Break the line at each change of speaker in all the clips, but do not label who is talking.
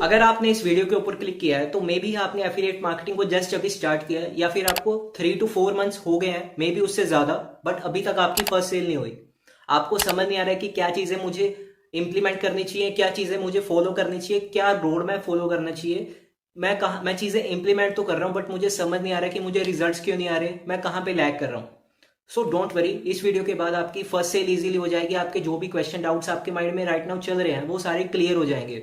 अगर आपने इस वीडियो के ऊपर क्लिक किया है तो मे बी आपने एफिलिएट मार्केटिंग को जस्ट अभी स्टार्ट किया है, या फिर आपको 3 to 4 मंथ्स हो गए हैं, मे बी उससे ज्यादा, बट अभी तक आपकी फर्स्ट सेल नहीं हुई। आपको समझ नहीं आ रहा है कि क्या चीजें मुझे इंप्लीमेंट करनी चाहिए, क्या चीजें मुझे फॉलो करनी चाहिए, क्या रोड मैप फॉलो करना चाहिए। मैं चीजें इंप्लीमेंट तो कर रहा हूँ बट मुझे समझ नहीं आ रहा है कि मुझे रिजल्ट्स क्यों नहीं आ रहे, मैं कहाँ पे लैग कर रहा हूँ। सो डोंट वरी, इस वीडियो के बाद आपकी फर्स्ट सेल इजीली हो जाएगी। आपके जो भी क्वेश्चन डाउट्स आपके माइंड में राइट नाउ चल रहे हैं वो सारे क्लियर हो जाएंगे।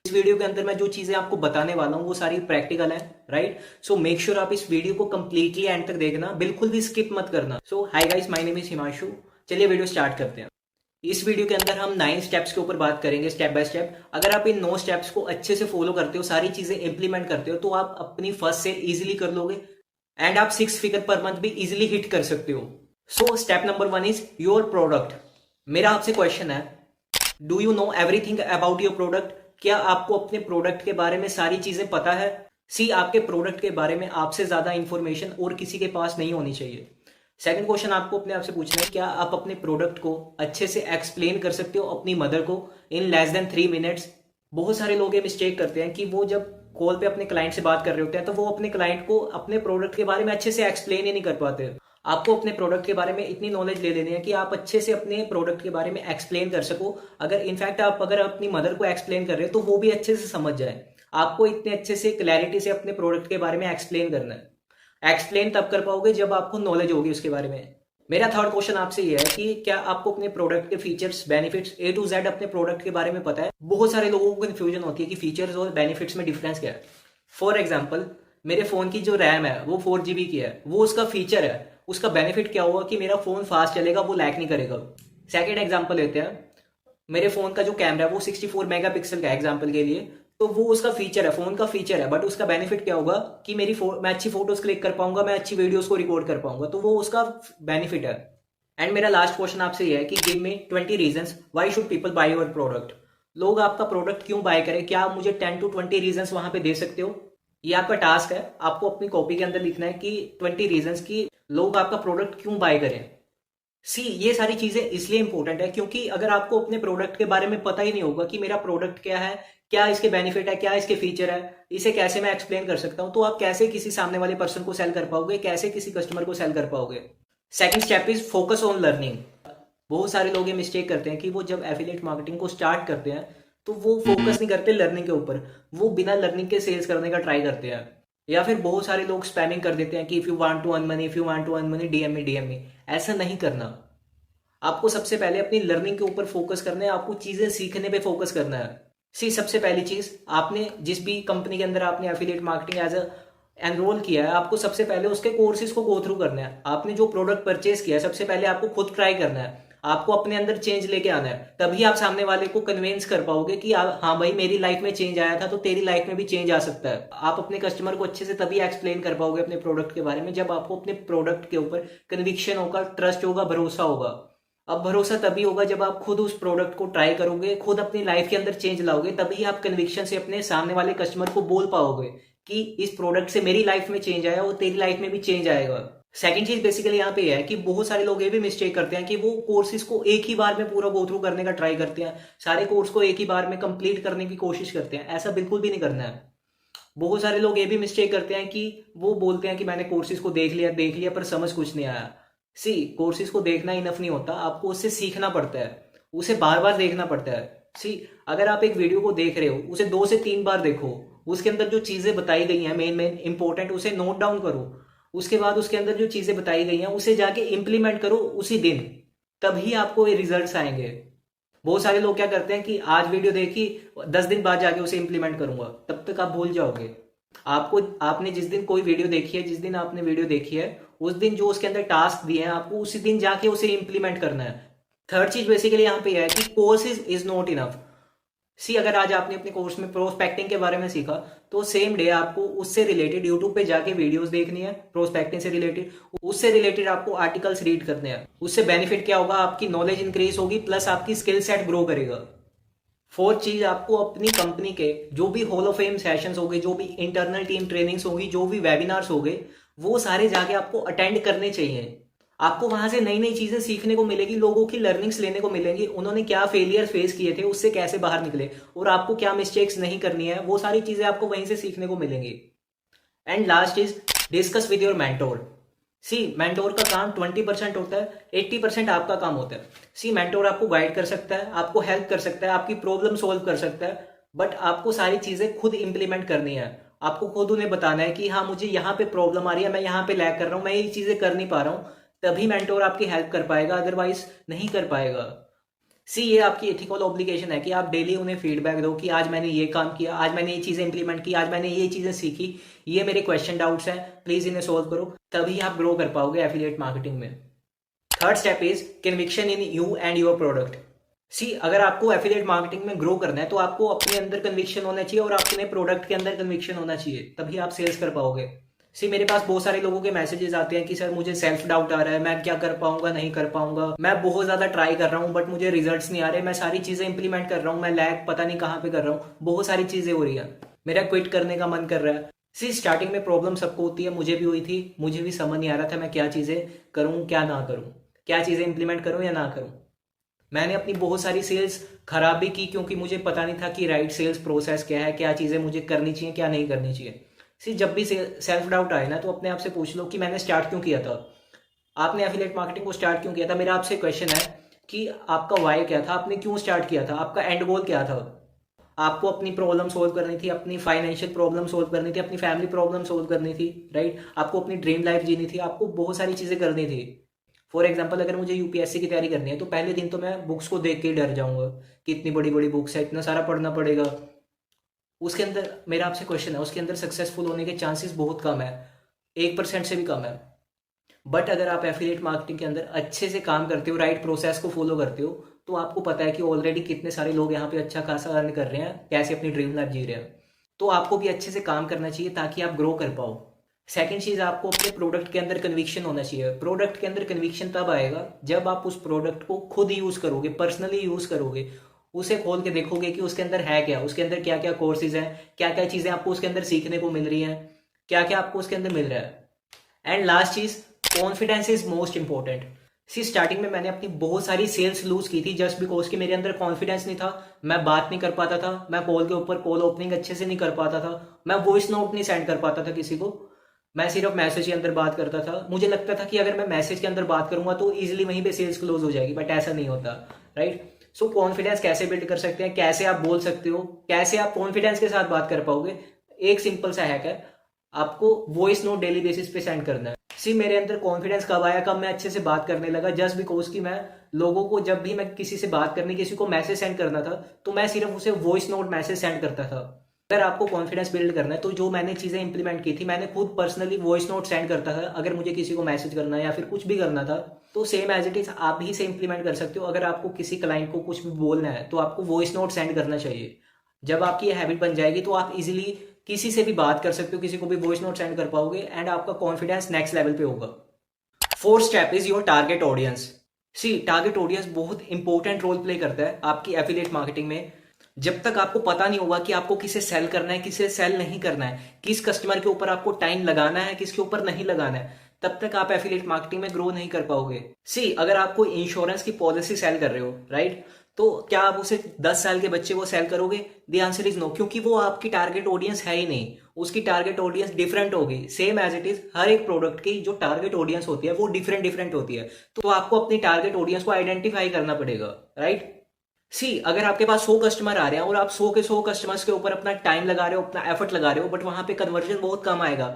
इस वीडियो के अंदर मैं जो चीजें आपको बताने वाला हूँ वो सारी प्रैक्टिकल है, राइट। सो मेक श्योर आप इस वीडियो को कंप्लीटली एंड तक देखना, बिल्कुल भी स्किप मत करना। So hi guys, my name is Himanshu. चलिए वीडियो स्टार्ट करते हैं। इस वीडियो के अंदर हम 9 स्टेप्स के ऊपर बात करेंगे, स्टेप बाय स्टेप। अगर आप इन 9 स्टेप्स को अच्छे से फॉलो करते हो, सारी चीजें इंप्लीमेंट करते हो, तो आप अपनी फर्स्ट सेल इजीली कर लोगे एंड आप 6 फिगर पर मंथ भी इजीली हिट कर सकते हो। So step number 1 is your product. मेरा आपसे क्वेश्चन है, do you know everything about your product? क्या आपको अपने प्रोडक्ट के बारे में सारी चीजें पता है? सी, आपके प्रोडक्ट के बारे में आपसे ज्यादा इंफॉर्मेशन और किसी के पास नहीं होनी चाहिए। सेकंड क्वेश्चन आपको अपने आप से पूछना है, क्या आप अपने प्रोडक्ट को अच्छे से एक्सप्लेन कर सकते हो अपनी मदर को इन लेस देन 3 मिनट्स? बहुत सारे लोग ये मिस्टेक करते हैं कि वो जब कॉल पे अपने क्लाइंट से बात कर रहे होते हैं तो वो अपने क्लाइंट को अपने प्रोडक्ट के बारे में अच्छे से एक्सप्लेन ही नहीं कर पाते। आपको अपने प्रोडक्ट के बारे में इतनी नॉलेज ले लेनी है कि आप अच्छे से अपने प्रोडक्ट के बारे में एक्सप्लेन कर सको। अगर इनफैक्ट आप अगर अपनी मदर को एक्सप्लेन कर रहे हो तो वो भी अच्छे से समझ जाए। आपको इतने अच्छे से क्लैरिटी से अपने प्रोडक्ट के बारे में एक्सप्लेन करना है। एक्सप्लेन तब कर पाओगे जब आपको नॉलेज होगी उसके बारे में। मेरा थर्ड क्वेश्चन आपसे ये है कि क्या आपको अपने प्रोडक्ट के features, benefits A to Z अपने प्रोडक्ट के बारे में पता है? बहुत सारे लोगों को कंफ्यूजन होती है कि फीचर्स और बेनिफिट्स में डिफरेंस क्या है। फॉर एग्जाम्पल, मेरे फोन की जो रैम है वो 4 GB की है, वो उसका फीचर है। उसका बेनिफिट क्या होगा कि मेरा फोन फास्ट चलेगा, वो लैग नहीं करेगा। सेकेंड एग्जाम्पल लेते हैं, मेरे फोन का जो कैमरा है वो 64 मेगापिक्सल का है एग्जाम्पल के लिए, तो वो उसका फीचर है, फोन का फीचर है, बट उसका बेनिफिट क्या होगा कि मैं अच्छी फोटोज क्लिक कर पाऊंगा, मैं अच्छी वीडियोस को रिकॉर्ड कर पाऊंगा, तो वो उसका बेनिफिट है। एंड मेरा लास्ट क्वेश्चन आपसे ये है कि give me 20 reasons why should people by your product. लोग आपका प्रोडक्ट क्यों बाय करें? क्या आप मुझे 10 to 20 रीजंस वहां पे दे सकते हो? ये आपका टास्क है, आपको अपनी कॉपी के अंदर लिखना है कि 20 रीजंस की लोग आपका प्रोडक्ट क्यों बाय करें। सी, ये सारी चीजें इसलिए इंपॉर्टेंट है क्योंकि अगर आपको अपने प्रोडक्ट के बारे में पता ही नहीं होगा कि मेरा प्रोडक्ट क्या है, क्या इसके बेनिफिट है, क्या इसके फीचर है, इसे कैसे मैं एक्सप्लेन कर सकता हूं, तो आप कैसे किसी सामने वाले पर्सन को सेल कर पाओगे, कैसे किसी कस्टमर को सेल कर पाओगे। Second step is focus on learning. बहुत सारे लोग ये मिस्टेक करते हैं कि वो जब एफिलिएट मार्केटिंग को स्टार्ट करते हैं तो वो फोकस नहीं करते लर्निंग के ऊपर, वो बिना लर्निंग के सेल्स करने का ट्राई करते हैं। या फिर बहुत सारे लोग स्पैमिंग कर देते हैं कि if you want to earn money, if you want to earn money, DM me. ऐसा नहीं करना। आपको सबसे पहले अपनी लर्निंग के ऊपर फोकस करना है, आपको चीजें सीखने पे फोकस करना है। सी, सबसे पहली चीज, आपने जिस भी कंपनी के अंदर आपने एफिलिएट मार्केटिंग एज एनरोल किया है, आपको सबसे पहले उसके कोर्सेज को गो थ्रू करना है। आपने जो प्रोडक्ट परचेज किया है सबसे पहले आपको खुद ट्राई करना है, आपको अपने अंदर चेंज लेके आना है, तभी आप सामने वाले को कन्विंस कर पाओगे कि हाँ भाई, मेरी लाइफ में चेंज आया था तो तेरी लाइफ में भी चेंज आ सकता है। आप अपने कस्टमर को अच्छे से तभी एक्सप्लेन कर पाओगे अपने प्रोडक्ट के बारे में जब आपको अपने प्रोडक्ट के ऊपर कन्विक्शन होगा, ट्रस्ट होगा, भरोसा होगा। अब भरोसा तभी होगा जब आप खुद उस प्रोडक्ट को ट्राई करोगे, खुद अपनी लाइफ के अंदर चेंज लाओगे, तभी आप कन्विक्शन से अपने सामने वाले कस्टमर को बोल पाओगे कि इस प्रोडक्ट से मेरी लाइफ में चेंज आया और तेरी लाइफ में भी चेंज आएगा। सेकंड चीज बेसिकली यहाँ पे है कि बहुत सारे लोग ये भी मिस्टेक करते हैं कि वो कोर्सेज को एक ही बार में पूरा गो थ्रू करने का ट्राई करते हैं, सारे कोर्स को एक ही बार में कंप्लीट करने की कोशिश करते हैं। ऐसा बिल्कुल भी नहीं करना है। बहुत सारे लोग ये भी मिस्टेक करते हैं कि वो बोलते हैं कि मैंने कोर्सेज को देख लिया पर समझ कुछ नहीं आया। सी, कोर्सेज को देखना इनफ नहीं होता, आपको उससे सीखना पड़ता है, उसे बार बार देखना पड़ता है। सी, अगर आप एक वीडियो को देख रहे हो, उसे 2 से 3 बार देखो, उसके अंदर जो चीजें बताई गई हैं मेन इंपॉर्टेंट, उसे नोट डाउन करो। उसके बाद उसके अंदर जो चीजें बताई गई हैं उसे जाके इंप्लीमेंट करो उसी दिन, तभी आपको ये रिजल्ट्स आएंगे। बहुत सारे लोग क्या करते हैं कि आज वीडियो देखी, 10 दिन बाद जाके उसे इंप्लीमेंट करूंगा, तब तक आप भूल जाओगे। आपने जिस दिन कोई वीडियो देखी है, जिस दिन आपने वीडियो देखी है, उस दिन जो उसके अंदर टास्क दिए हैं आपको उसी दिन जाके उसे इंप्लीमेंट करना है। थर्ड चीज बेसिकली यहाँ पे है कि कोर्स इज नॉट इनफ। सी, अगर आज आपने अपने कोर्स में प्रोस्पेक्टिंग के बारे में सीखा तो सेम डे आपको उससे रिलेटेड यूट्यूब पे जाके वीडियोस देखनी है, प्रोस्पेक्टिंग से रिलेटेड, उससे रिलेटेड आपको आर्टिकल्स रीड करने हैं। उससे बेनिफिट क्या होगा, आपकी नॉलेज इंक्रीज होगी, प्लस आपकी स्किल सेट ग्रो करेगा। फोर्थ चीज, आपको अपनी कंपनी के जो भी हॉल ऑफ फेम सेशंस होंगे, जो भी इंटरनल टीम ट्रेनिंग्स होगी, जो भी वेबिनार्स होंगे, वो सारे जाके आपको अटेंड करने चाहिए। आपको वहां से नई नई चीजें सीखने को मिलेगी, लोगों की लर्निंग्स लेने को मिलेंगी, उन्होंने क्या फेलियर फेस किए थे, उससे कैसे बाहर निकले, और आपको क्या मिस्टेक्स नहीं करनी है, वो सारी चीजें आपको वहीं से सीखने को मिलेंगी। And last is discuss with your mentor. See mentor का काम 20% होता है, 80% आपका काम होता है। सी मेंटोर आपको गाइड कर सकता है, आपको हेल्प कर सकता है, आपकी प्रॉब्लम सोल्व कर सकता है, बट आपको सारी चीजें खुद इंप्लीमेंट करनी है। आपको खुद उन्हें बताना है कि हाँ मुझे यहाँ पे प्रॉब्लम आ रही है, मैं यहाँ पे लैग कर रहा हूँ, मैं ये चीजें कर नहीं पा रहा हूँ, तभी मेंटोर आपकी हेल्प कर पाएगा, अदरवाइज नहीं कर पाएगा। सी ये आपकी एथिकल ऑब्लिगेशन है कि आप डेली उन्हें फीडबैक दो कि आज मैंने ये काम किया, आज मैंने ये चीजें इंप्लीमेंट की, आज मैंने ये चीजें सीखी, ये मेरे क्वेश्चन डाउट्स हैं, प्लीज इन्हें सोल्व करो, तभी आप ग्रो कर पाओगे एफिलिएट मार्केटिंग में। Third step is conviction in you and your product. See अगर आपको एफिलिएट मार्केटिंग में ग्रो करना है तो आपको अपने अंदर कन्विक्शन होना चाहिए और अपने प्रोडक्ट के अंदर कन्विक्शन होना चाहिए, तभी आप सेल्स कर पाओगे। सी मेरे पास बहुत सारे लोगों के मैसेजेस आते हैं कि सर मुझे सेल्फ डाउट आ रहा है, मैं क्या कर पाऊंगा नहीं कर पाऊंगा, मैं बहुत ज्यादा ट्राई कर रहा हूँ बट मुझे रिजल्ट्स नहीं आ रहे, मैं सारी चीजें इंप्लीमेंट कर रहा हूँ, मैं लैग पता नहीं कहाँ पे कर रहा हूँ, बहुत सारी चीजें हो रही है, मेरा क्विट करने का मन कर रहा है। सी स्टार्टिंग में प्रॉब्लम सबको होती है, मुझे भी हुई थी, मुझे भी समझ नहीं आ रहा था मैं क्या चीजें करूँ क्या ना करूँ, क्या चीजें इंप्लीमेंट करूँ या ना करूँ। मैंने अपनी बहुत सारी सेल्स खराब भी की क्योंकि मुझे पता नहीं था कि राइट सेल्स प्रोसेस क्या है, क्या चीजें मुझे करनी चाहिए क्या नहीं करनी चाहिए। सी जब भी सेल्फ डाउट आए ना तो अपने आप से पूछ लो कि मैंने स्टार्ट क्यों किया था, आपने एफिलिएट मार्केटिंग को स्टार्ट क्यों किया था। मेरा आपसे क्वेश्चन है कि आपका वाई क्या था, आपने क्यों स्टार्ट किया था, आपका एंड गोल क्या था। आपको अपनी प्रॉब्लम सोल्व करनी थी, अपनी फाइनेंशियल प्रॉब्लम सोल्व करनी थी, अपनी फैमिली प्रॉब्लम सोल्व करनी थी, राइट, आपको अपनी ड्रीम लाइफ जीनी थी, आपको बहुत सारी चीजें करनी थी। फॉर एग्जाम्पल अगर मुझे यूपीएससी की तैयारी करनी है तो पहले दिन तो मैं बुक्स को देख के ही डर जाऊंगा कि इतनी बड़ी बड़ी बुक्स है, इतना सारा पढ़ना पड़ेगा। उसके अंदर मेरा आपसे क्वेश्चन है, उसके अंदर सक्सेसफुल होने के चांसेस बहुत कम है, 1% से भी कम है। बट अगर आप एफिलिएट मार्केटिंग के अंदर अच्छे से काम करते हो, राइट प्रोसेस को फॉलो करते हो, तो आपको पता है कि ऑलरेडी कितने सारे लोग यहाँ पे अच्छा खासा अर्न कर रहे हैं, कैसे अपनी ड्रीम लाइफ जी रहे हैं, तो आपको भी अच्छे से काम करना चाहिए ताकि आप ग्रो कर पाओ। सेकेंड चीज, आपको अपने प्रोडक्ट के अंदर कन्विक्शन होना चाहिए। प्रोडक्ट के अंदर कन्विक्शन तब आएगा जब आप उस प्रोडक्ट को खुद यूज करोगे, पर्सनली यूज करोगे, उसे खोल के देखोगे कि उसके अंदर है क्या, उसके अंदर क्या क्या कोर्सेज हैं, क्या क्या चीजें आपको उसके अंदर सीखने को मिल रही हैं, क्या क्या आपको उसके अंदर मिल रहा है। एंड लास्ट चीज, confidence is most important. See starting में मैंने अपनी बहुत सारी सेल्स लूज की थी जस्ट बिकॉज कि मेरे अंदर कॉन्फिडेंस नहीं था, मैं बात नहीं कर पाता था, मैं कॉल के ऊपर कॉल ओपनिंग अच्छे से नहीं कर पाता था, मैं वॉइस नोट नहीं सेंड कर पाता था किसी को, मैं सिर्फ मैसेज के अंदर बात करता था। मुझे लगता था कि अगर मैं मैसेज के अंदर बात करूंगा तो इजीली वहीं पे सेल्स क्लोज हो जाएगी, बट ऐसा नहीं होता, राइट। सो कॉन्फिडेंस कैसे बिल्ड कर सकते हैं, कैसे आप बोल सकते हो, कैसे आप कॉन्फिडेंस के साथ बात कर पाओगे, एक सिंपल सा हैक है, आपको वॉइस नोट डेली बेसिस पे सेंड करना है। सी मेरे अंदर कॉन्फिडेंस कब आया, कब मैं अच्छे से बात करने लगा, जस्ट बिकॉज कि मैं लोगों को जब भी मैं किसी से बात करनी, किसी को मैसेज सेंड करना था तो मैं सिर्फ उसे वॉइस नोट मैसेज सेंड करता था। अगर आपको कॉन्फिडेंस बिल्ड करना है तो जो मैंने चीजें इंप्लीमेंट की थी, मैंने खुद पर्सनली वॉइस नोट सेंड करता था, अगर मुझे किसी को मैसेज करना है या फिर कुछ भी करना था तो सेम एज इट इज आप ही से इंप्लीमेंट कर सकते हो। अगर आपको किसी क्लाइंट को कुछ भी बोलना है तो आपको वॉइस नोट सेंड करना चाहिए। जब आपकी हैबिट बन जाएगी तो आप इजिली किसी से भी बात कर सकते हो, किसी को भी वॉइस नोट सेंड कर पाओगे एंड आपका कॉन्फिडेंस नेक्स्ट लेवल पे होगा। Fourth step is your target audience. See target audience बहुत इंपॉर्टेंट रोल प्ले करता है आपकी एफिलिएट मार्केटिंग में। जब तक आपको पता नहीं होगा कि आपको किसे सेल करना है, किसे सेल नहीं करना है, किस कस्टमर के ऊपर आपको टाइम लगाना है, किसके ऊपर नहीं लगाना है, तब तक आप एफिलिएट मार्केटिंग में ग्रो नहीं कर पाओगे। सी अगर आप कोई इंश्योरेंस की पॉलिसी सेल कर रहे हो, राइट, तो क्या आप उसे 10 साल के बच्चे को सेल करोगे? द आंसर इज नो, क्योंकि वो आपकी टारगेट ऑडियंस है ही नहीं, उसकी टारगेट ऑडियंस डिफरेंट होगी। सेम एज इट इज हर एक प्रोडक्ट की जो टारगेट ऑडियंस होती है वो डिफरेंट डिफरेंट होती है, तो आपको अपनी टारगेट ऑडियंस को आइडेंटिफाई करना पड़ेगा, राइट। सी अगर आपके पास 100 कस्टमर आ रहे हैं और आप 100 के 100 कस्टमर्स के ऊपर अपना टाइम लगा रहे हो, अपना एफर्ट लगा रहे हो, बट वहां पे कन्वर्जन बहुत कम आएगा।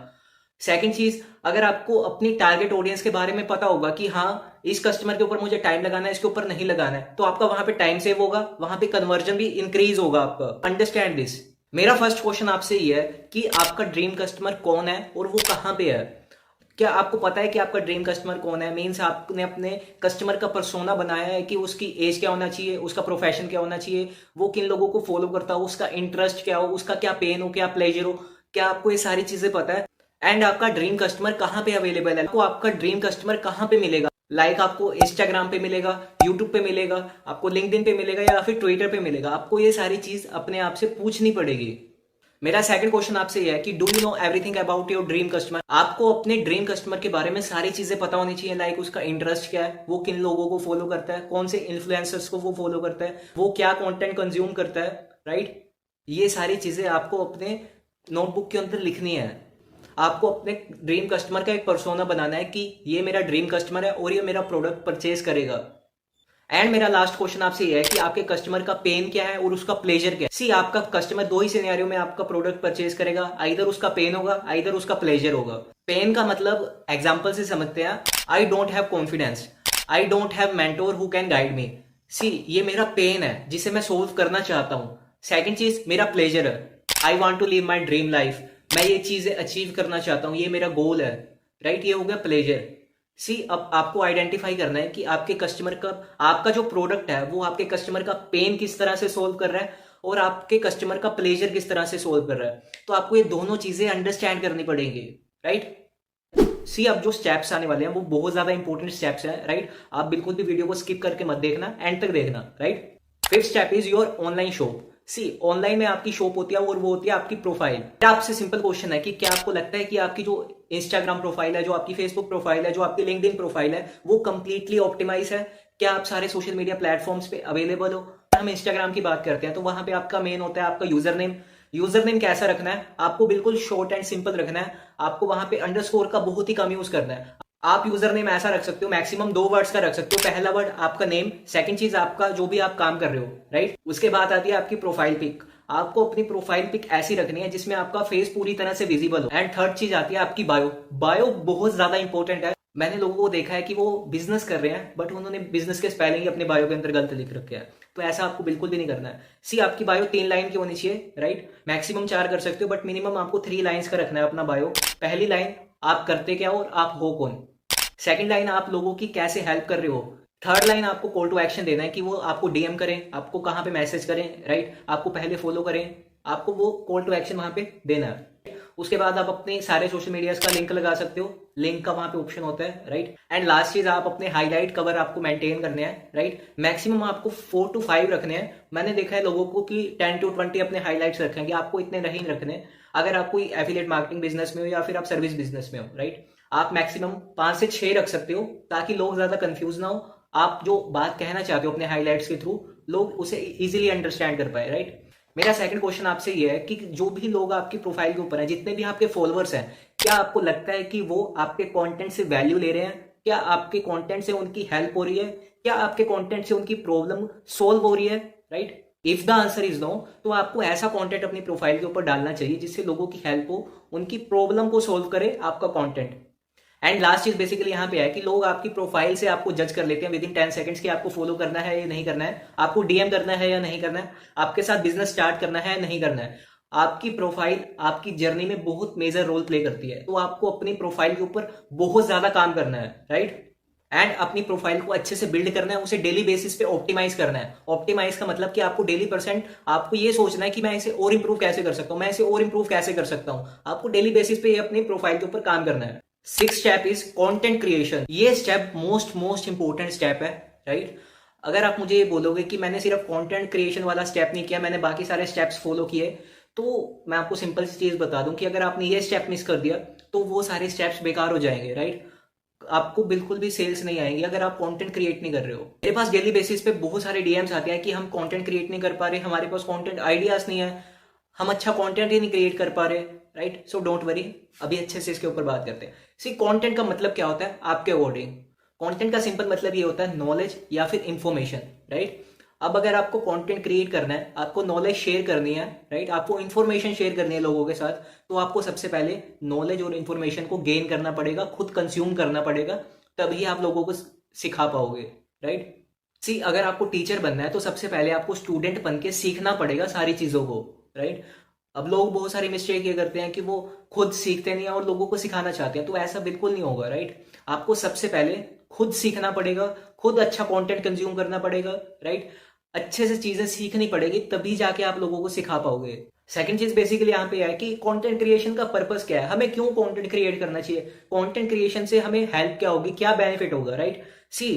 सेकंड चीज, अगर आपको अपनी टारगेट ऑडियंस के बारे में पता होगा कि हाँ इस कस्टमर के ऊपर मुझे टाइम लगाना है, इसके ऊपर नहीं लगाना है, तो आपका वहां पे टाइम सेव होगा, वहां पे कन्वर्जन भी इंक्रीज होगा आपका। Understand this. मेरा फर्स्ट क्वेश्चन आपसे ये है कि आपका ड्रीम कस्टमर कौन है और वो कहां पे है। क्या आपको पता है कि आपका ड्रीम कस्टमर कौन है? मीन्स आपने अपने कस्टमर का पर्सोना बनाया है कि उसकी एज क्या होना चाहिए, उसका प्रोफेशन क्या होना चाहिए, वो किन लोगों को फॉलो करता हो, उसका इंटरेस्ट क्या हो, उसका क्या पेन हो, क्या प्लेजर हो, क्या आपको ये सारी चीजें पता है? एंड आपका ड्रीम कस्टमर कहाँ पे अवेलेबल है, आपको आपका ड्रीम कस्टमर कहाँ पे मिलेगा? लाइक आपको इंस्टाग्राम पे मिलेगा, यूट्यूब पे मिलेगा, आपको लिंक्डइन पे मिलेगा या फिर ट्विटर पे मिलेगा? आपको ये सारी चीज अपने आप से पूछनी पड़ेगी। मेरा सेकंड क्वेश्चन आपसे यह है कि do you know everything about your dream customer. आपको अपने ड्रीम कस्टमर के बारे में सारी चीजें पता होनी चाहिए, लाइक उसका इंटरेस्ट क्या है, वो किन लोगों को फॉलो करता है, कौन से इन्फ्लुएंसर्स को वो फॉलो करता है, वो क्या कंटेंट कंज्यूम करता है, राइट। ये सारी चीजें आपको अपने नोटबुक के अंदर लिखनी है। आपको अपने ड्रीम कस्टमर का एक पर्सोना बनाना है कि ये मेरा ड्रीम कस्टमर है और ये मेरा प्रोडक्ट परचेज करेगा। एंड मेरा लास्ट क्वेश्चन आपसे ये है कि आपके कस्टमर का पेन क्या है और उसका प्लेजर क्या है। सी आपका कस्टमर दो ही सिनेरियो में आपका प्रोडक्ट परचेज करेगा, आइदर उसका पेन होगा, आइदर उसका प्लेजर होगा। पेन का मतलब एग्जांपल से समझते हैं, I don't have confidence, I don't have mentor who can guide me. See ये मेरा पेन है जिसे मैं सोल्व करना चाहता हूं। सेकंड चीज मेरा प्लेजर है, I want to live my dream life, मैं ये चीजें अचीव करना चाहता हूं, ये मेरा गोल है, राइट। ये हो गया प्लेजर। सी अब आपको आइडेंटिफाई करना है कि आपके कस्टमर का, आपका जो प्रोडक्ट है वो आपके कस्टमर का पेन किस तरह से सोल्व कर रहा है और आपके कस्टमर का प्लेजर किस तरह से सोल्व कर रहा है। तो आपको ये दोनों चीजें अंडरस्टैंड करनी पड़ेंगी, राइट। सी अब जो स्टेप्स आने वाले हैं वो बहुत ज्यादा इंपॉर्टेंट स्टेप्स हैं, राइट। आप बिल्कुल भी वीडियो को स्किप करके मत देखना, एंड तक देखना, right. Fifth step is your online shop. See online में आपकी शॉप होती है और वो होती है आपकी प्रोफाइल। आपसे सिंपल क्वेश्चन है कि क्या आपको लगता है कि आपकी जो इंस्टाग्राम प्रोफाइल है, जो आपकी फेसबुक प्रोफाइल है, जो आपकी लिंक्डइन प्रोफाइल है, वो कंप्लीटली ऑप्टिमाइज है? क्या आप सारे सोशल मीडिया प्लेटफॉर्म्स पे अवेलेबल हो? हम इंस्टाग्राम की बात करते हैं तो वहां पे आपका मेन होता है आपका यूजर नेम। यूजर नेम कैसा रखना है? आपको बिल्कुल शॉर्ट एंड सिंपल रखना है। आपको वहां पे अंडरस्कोर का बहुत ही कम यूज करना है। आप यूजर नेम ऐसा रख सकते हो, मैक्सिमम 2 वर्ड्स का रख सकते हो। पहला वर्ड आपका नेम, सेकंड चीज आपका जो भी आप काम कर रहे हो, राइट। उसके बाद आती है आपकी प्रोफाइल पिक। आपको अपनी प्रोफाइल पिक ऐसी रखनी है जिसमें आपका फेस पूरी तरह से विजिबल हो। एंड थर्ड चीज आती है आपकी बायो। बायो बहुत ज्यादा इंपॉर्टेंट है। मैंने लोगों को देखा है कि वो बिजनेस कर रहे हैं बट उन्होंने बिजनेस के स्पेलिंग ही अपने बायो के अंदर गलत लिख रखे हैं। तो ऐसा आपको बिल्कुल भी नहीं करना है। सी आपकी बायो 3 लाइन की होनी चाहिए, राइट। मैक्सिमम 4 कर सकते हो बट मिनिमम आपको 3 लाइन्स का रखना है अपना बायो। पहली लाइन आप करते क्या और आप हो कौन। सेकंड लाइन आप लोगों की कैसे हेल्प कर रहे हो। थर्ड लाइन आपको कॉल टू एक्शन देना है कि वो आपको डीएम करें, आपको कहां पे मैसेज करें, राइट। आपको पहले फॉलो करें, आपको वो कॉल टू एक्शन वहां पे देना है। उसके बाद आप अपने सारे सोशल मीडिया का लिंक लगा सकते हो, लिंक का वहां पे ऑप्शन होता है, राइट। एंड लास्ट चीज आप अपने हाईलाइट कवर आपको मेंटेन करने हैं, राइट। मैक्सिमम आपको 4 to 5 रखने हैं। मैंने देखा है लोगों को कि 10 to 20 अपने हाईलाइट्स रखेंगे, आपको इतने नहीं रखने। अगर आप कोई एफिलिएट मार्केटिंग बिजनेस में हो या फिर आप सर्विस बिजनेस में हो, राइट, आप मैक्सिमम 5 से 6 रख सकते हो ताकि लोग ज्यादा कंफ्यूज ना हो। आप जो बात कहना चाहते हो अपने हाईलाइट्स के थ्रू लोग उसे इजीली अंडरस्टैंड कर पाए, राइट। मेरा सेकंड क्वेश्चन आपसे ये है कि जो भी लोग आपकी प्रोफाइल के ऊपर हैं, जितने भी आपके फॉलोअर्स हैं, क्या आपको लगता है कि वो आपके कंटेंट से वैल्यू ले रहे हैं? क्या आपके कंटेंट से उनकी हेल्प हो रही है? क्या आपके कंटेंट से उनकी प्रॉब्लम सोल्व हो रही है, right. If the answer is no, तो आपको ऐसा कंटेंट अपनी प्रोफाइल के ऊपर डालना चाहिए जिससे लोगों की हेल्प हो, उनकी प्रॉब्लम को सोल्व करे आपका कंटेंट। एंड लास्ट चीज बेसिकली यहाँ पे है कि लोग आपकी प्रोफाइल से आपको जज कर लेते हैं विद इन 10 सेकंड्स कि आपको फॉलो करना है या नहीं करना है, आपको डीएम करना है या नहीं करना है, आपके साथ बिजनेस स्टार्ट करना है या नहीं करना है। आपकी प्रोफाइल आपकी जर्नी में बहुत मेजर रोल प्ले करती है, तो आपको अपनी प्रोफाइल के ऊपर बहुत ज्यादा काम करना है, राइट। एंड अपनी प्रोफाइल को अच्छे से बिल्ड करना है, उसे डेली बेसिस पे ऑप्टिमाइज करना है। ऑप्टिमाइज का मतलब कि आपको डेली परसेंट आपको ये सोचना है कि मैं इसे और इंप्रूव कैसे कर सकता हूं, मैं इसे और इंप्रूव कैसे कर सकता हूं। आपको डेली बेसिस पे अपनी प्रोफाइल के ऊपर काम करना है। 6th step is content creation. ये स्टेप मोस्ट इंपोर्टेंट स्टेप है, राइट। अगर आप मुझे ये बोलोगे कि मैंने सिर्फ कंटेंट क्रिएशन वाला स्टेप नहीं किया, मैंने बाकी सारे स्टेप्स फॉलो किए, तो मैं आपको सिंपल सी चीज बता दूं कि अगर आपने ये स्टेप मिस कर दिया तो वो सारे स्टेप्स बेकार हो जाएंगे, राइट। आपको बिल्कुल भी सेल्स नहीं आएंगे अगर आप कंटेंट क्रिएट नहीं कर रहे हो। मेरे पास डेली बेसिस पे बहुत सारे डीएम्स आते हैं कि हम कंटेंट क्रिएट नहीं कर पा रहे, हमारे पास कंटेंट आइडियाज नहीं है, हम अच्छा कंटेंट ही नहीं क्रिएट कर पा रहे, राइट। सो डोंट वरी, अभी अच्छे से इसके ऊपर बात करते हैं। सी कंटेंट का मतलब क्या होता है आपके अकॉर्डिंग? कंटेंट का सिंपल मतलब ये होता है नॉलेज या फिर इंफॉर्मेशन, राइट। अब अगर आपको कंटेंट क्रिएट करना है, आपको नॉलेज शेयर करनी है, राइट, आपको इंफॉर्मेशन शेयर करनी है लोगों के साथ, तो आपको सबसे पहले नॉलेज और इंफॉर्मेशन को गेन करना पड़ेगा, खुद कंज्यूम करना पड़ेगा, तभी आप लोगों को सिखा पाओगे, राइट। सी अगर आपको टीचर बनना है तो सबसे पहले आपको स्टूडेंट बन के सीखना पड़ेगा सारी चीजों को, राइट। अब लोग बहुत सारी मिस्टेक ये करते हैं कि वो खुद सीखते नहीं है और लोगों को सिखाना चाहते हैं, तो ऐसा बिल्कुल नहीं होगा, राइट। आपको सबसे पहले खुद सीखना पड़ेगा, खुद अच्छा कंटेंट कंज्यूम करना पड़ेगा, राइट। अच्छे से चीजें सीखनी पड़ेगी, तभी जाके आप लोगों को सिखा पाओगे। सेकंड चीज बेसिकली यहाँ पे है कि कंटेंट क्रिएशन का पर्पस क्या है, हमें क्यों कंटेंट क्रिएट करना चाहिए, कंटेंट क्रिएशन से हमें हेल्प क्या होगी, क्या बेनिफिट होगा, राइट। सी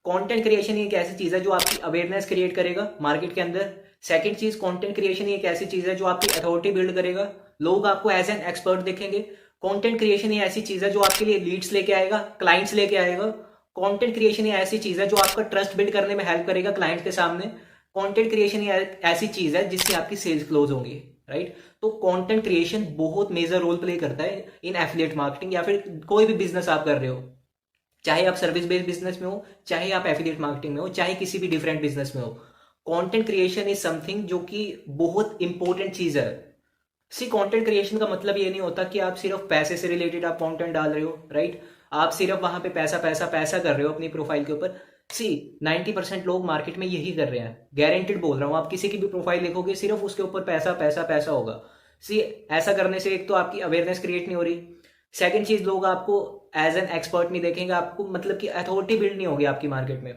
कंटेंट क्रिएशन एक ऐसी चीज है जो आपकी अवेयरनेस क्रिएट करेगा मार्केट के अंदर। सेकंड चीज, कंटेंट क्रिएशन एक ऐसी चीज है जो आपकी अथॉरिटी बिल्ड करेगा, लोग आपको एज एन एक्सपर्ट देखेंगे। कंटेंट क्रिएशन ये ऐसी चीज है जो आपके लिए लीड्स लेके आएगा, क्लाइंट्स लेके आएगा। कंटेंट क्रिएशन ये ऐसी चीज है जो आपका ट्रस्ट बिल्ड करने में हेल्प करेगा क्लाइंट के सामने। कंटेंट क्रिएशन ये ऐसी चीज है जिससे आपकी सेल्स क्लोज होंगी, राइट। तो कंटेंट क्रिएशन बहुत मेजर रोल प्ले करता है इन एफिलिएट मार्केटिंग, या फिर कोई भी बिजनेस आप कर रहे हो, चाहे आप सर्विस बेस्ड बिजनेस में हो, चाहे आप एफिलिएट मार्केटिंग में हो, चाहे किसी भी डिफरेंट बिजनेस में हो। कंटेंट क्रिएशन इज समथिंग जो कि बहुत इंपॉर्टेंट चीज है। सी कंटेंट क्रिएशन का मतलब ये नहीं होता कि आप सिर्फ पैसे से रिलेटेड आप कंटेंट डाल रहे हो, राइट। आप सिर्फ वहां पे पैसा पैसा पैसा कर रहे हो अपनी प्रोफाइल के ऊपर। सी 90% लोग मार्केट में यही कर रहे हैं, गारंटेड बोल रहा हूं। आप किसी की भी प्रोफाइल देखोगे सिर्फ उसके ऊपर पैसा पैसा पैसा होगा। सी ऐसा करने से एक तो आपकी अवेयरनेस क्रिएट नहीं हो रही, सेकंड चीज लोग आपको एज एन एक्सपर्ट नहीं देखेंगे, आपको मतलब कि अथॉरिटी बिल्ड नहीं होगी आपकी मार्केट में।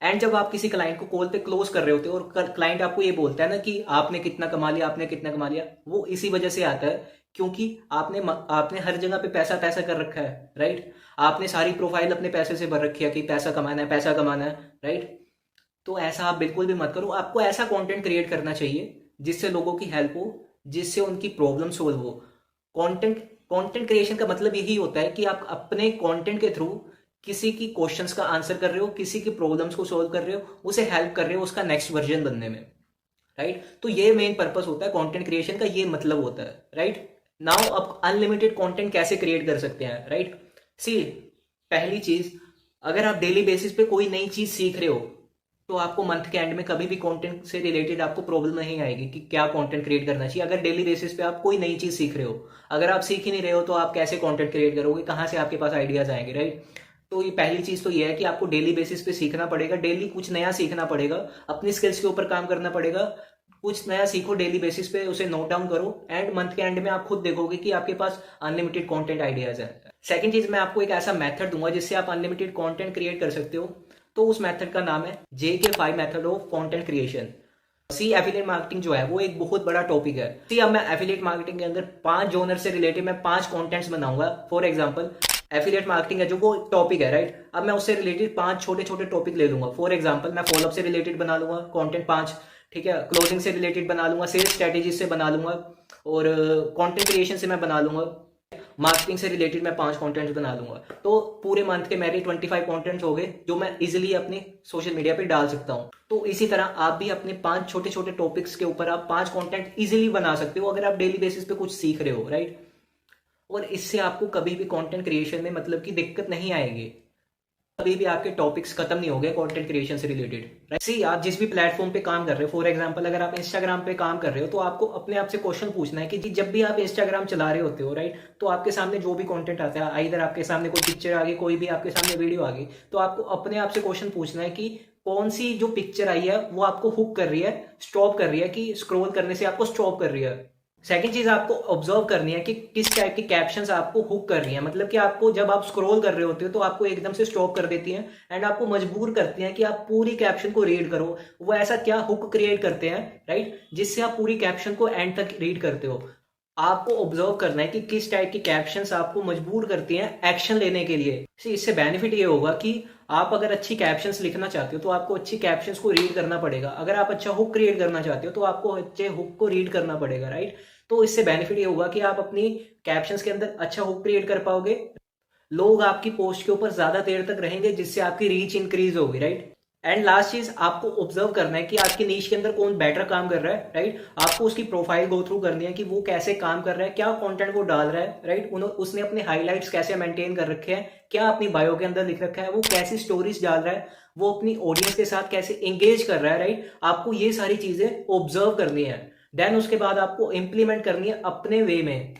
एंड जब आप किसी क्लाइंट को कॉल पे क्लोज कर रहे होते हो और क्लाइंट आपको ये बोलता है ना कि आपने कितना कमा लिया, आपने कितना कमा लिया, वो इसी वजह से आता है क्योंकि आपने हर जगह पे पैसा पैसा कर रखा है, राइट। आपने सारी प्रोफाइल अपने पैसे से भर रखी है कि पैसा कमाना है, पैसा कमाना है, राइट। तो ऐसा आप बिल्कुल भी मत करो। आपको ऐसा कंटेंट क्रिएट करना चाहिए जिससे लोगों की हेल्प हो, जिससे उनकी प्रॉब्लम सोल्व हो। कंटेंट कंटेंट क्रिएशन का मतलब यही होता है कि आप अपने कंटेंट के थ्रू किसी की क्वेश्चंस का आंसर कर रहे हो, किसी की प्रॉब्लम्स को सोल्व कर रहे हो, उसे हेल्प कर रहे हो उसका नेक्स्ट वर्जन बनने में, राइट। तो ये मेन पर्पस होता है कंटेंट क्रिएशन का, ये मतलब होता है, राइट। नाउ आप अनलिमिटेड कंटेंट कैसे क्रिएट कर सकते हैं, राइट। सी पहली चीज, अगर आप डेली बेसिस पे कोई नई चीज सीख रहे हो तो आपको मंथ के एंड में कभी भी कंटेंट से रिलेटेड आपको प्रॉब्लम नहीं आएगी कि क्या कंटेंट क्रिएट करना चाहिए। अगर डेली बेसिस पे आप कोई नई चीज सीख रहे हो, अगर आप सीख ही नहीं रहे हो तो आप कैसे कंटेंट क्रिएट करोगे, कहां से आपके पास आइडियाज आएंगे, राइट। तो ये पहली चीज तो ये है कि आपको डेली बेसिस पे सीखना पड़ेगा, डेली कुछ नया सीखना पड़ेगा, अपनी स्किल्स के ऊपर काम करना पड़ेगा। कुछ नया सीखो डेली बेसिस पे, उसे नोट डाउन करो, एंड मंथ के एंड में आप खुद देखोगे कि आपके पास अनलिमिटेड कंटेंट आइडियाज है। सेकंड चीज, मैं आपको एक ऐसा मेथड दूंगा जिससे आप अनलिमिटेड कंटेंट क्रिएट कर सकते हो। तो उस मेथड का नाम है JK5 method of content creation. See affiliate marketing जो है वो एक बहुत बड़ा टॉपिक है। सी अब मैं एफिलिएट मार्केटिंग के अंदर 5 जोनर से रिलेटेड मैं 5 कंटेंट्स बनाऊंगा। फॉर एग्जांपल एफिलिएट मार्केटिंग है जो वो टॉपिक है, राइट। अब मैं उससे रिलेटेड 5 छोटे छोटे टॉपिक ले लूंगा। फॉर एग्जांपल मैं फॉलोअप से रिलेटेड बना लूंगा कंटेंट 5, ठीक है। क्लोजिंग से रिलेटेड बना लूंगा, सेल्स स्ट्रेटेजी से बना लूंगा, और कंटेंट क्रिएशन से मैं बना लूंगा, मार्केटिंग से रिलेटेड मैं 5 कंटेंट बना लूंगा। तो पूरे मंथ के मेरे 25 कंटेंट हो गए जो मैं इजिली अपने सोशल मीडिया पे डाल सकता हूं। तो इसी तरह आप भी अपने 5 छोटे छोटे टॉपिक्स के ऊपर आप 5 कंटेंट इजिली बना सकते हो अगर आप डेली बेसिस पे कुछ सीख रहे हो, राइट। और इससे आपको कभी भी कंटेंट क्रिएशन में मतलब की दिक्कत नहीं आएगी, कभी भी आपके टॉपिक्स खत्म नहीं हो गए कंटेंट क्रिएशन से रिलेटेड, राइट। सी आप जिस भी प्लेटफॉर्म पे काम कर रहे हो, फॉर एग्जांपल अगर आप इंस्टाग्राम पे काम कर रहे हो तो आपको अपने आप से क्वेश्चन पूछना है कि जी जब भी आप इंस्टाग्राम चला रहे होते हो, राइट, तो आपके सामने जो भी कंटेंट आता है, इधर आपके सामने कोई पिक्चर आ गई, कोई भी आपके सामने वीडियो आ गई, तो आपको अपने आप से क्वेश्चन पूछना है कि कौन सी जो पिक्चर आई है वो आपको हुक कर रही है, स्टॉप कर रही है, कि स्क्रॉल करने से आपको स्टॉप कर रही है। सेकंड चीज आपको ऑब्जर्व करनी है कि किस टाइप की कैप्शंस आपको हुक कर रही हैं, मतलब कि आपको जब आप स्क्रॉल कर रहे होते हो तो आपको एकदम से स्टॉप कर देती हैं एंड आपको मजबूर करती हैं कि आप पूरी कैप्शन को रीड करो। वो ऐसा क्या हुक क्रिएट करते हैं, राइट, जिससे आप पूरी कैप्शन को एंड तक रीड करते हो। आपको ऑब्जर्व करना है कि किस टाइप की कैप्शंस आपको मजबूर करती हैं एक्शन लेने के लिए। इससे बेनिफिट ये होगा कि आप अगर अच्छी कैप्शंस लिखना चाहते हो तो आपको अच्छी कैप्शंस को रीड करना पड़ेगा। अगर आप अच्छा हुक क्रिएट करना चाहते हो तो आपको अच्छे हुक को रीड करना पड़ेगा, राइट। तो इससे बेनिफिट ये होगा कि आप अपनी कैप्शंस के अंदर अच्छा हुक क्रिएट कर पाओगे, लोग आपकी पोस्ट के ऊपर ज्यादा देर तक रहेंगे जिससे आपकी रीच इंक्रीज होगी, राइट। एंड लास्ट चीज आपको ऑब्जर्व करना है कि आपकी नीश के अंदर कौन बेटर काम कर रहा है, राइट। आपको उसकी प्रोफाइल गो थ्रू करनी है कि वो कैसे काम कर रहा है, क्या कंटेंट वो डाल रहा है, राइट। उसने अपने हाइलाइट्स कैसे मेंटेन कर रखे हैं, क्या अपनी बायो के अंदर लिख रखा है, वो कैसी स्टोरीज डाल रहा है, वो अपनी ऑडियंस के साथ कैसे एंगेज कर रहा है, राइट। आपको ये सारी चीजें ऑब्जर्व करनी है, देन उसके बाद आपको इंप्लीमेंट करनी है अपने वे में।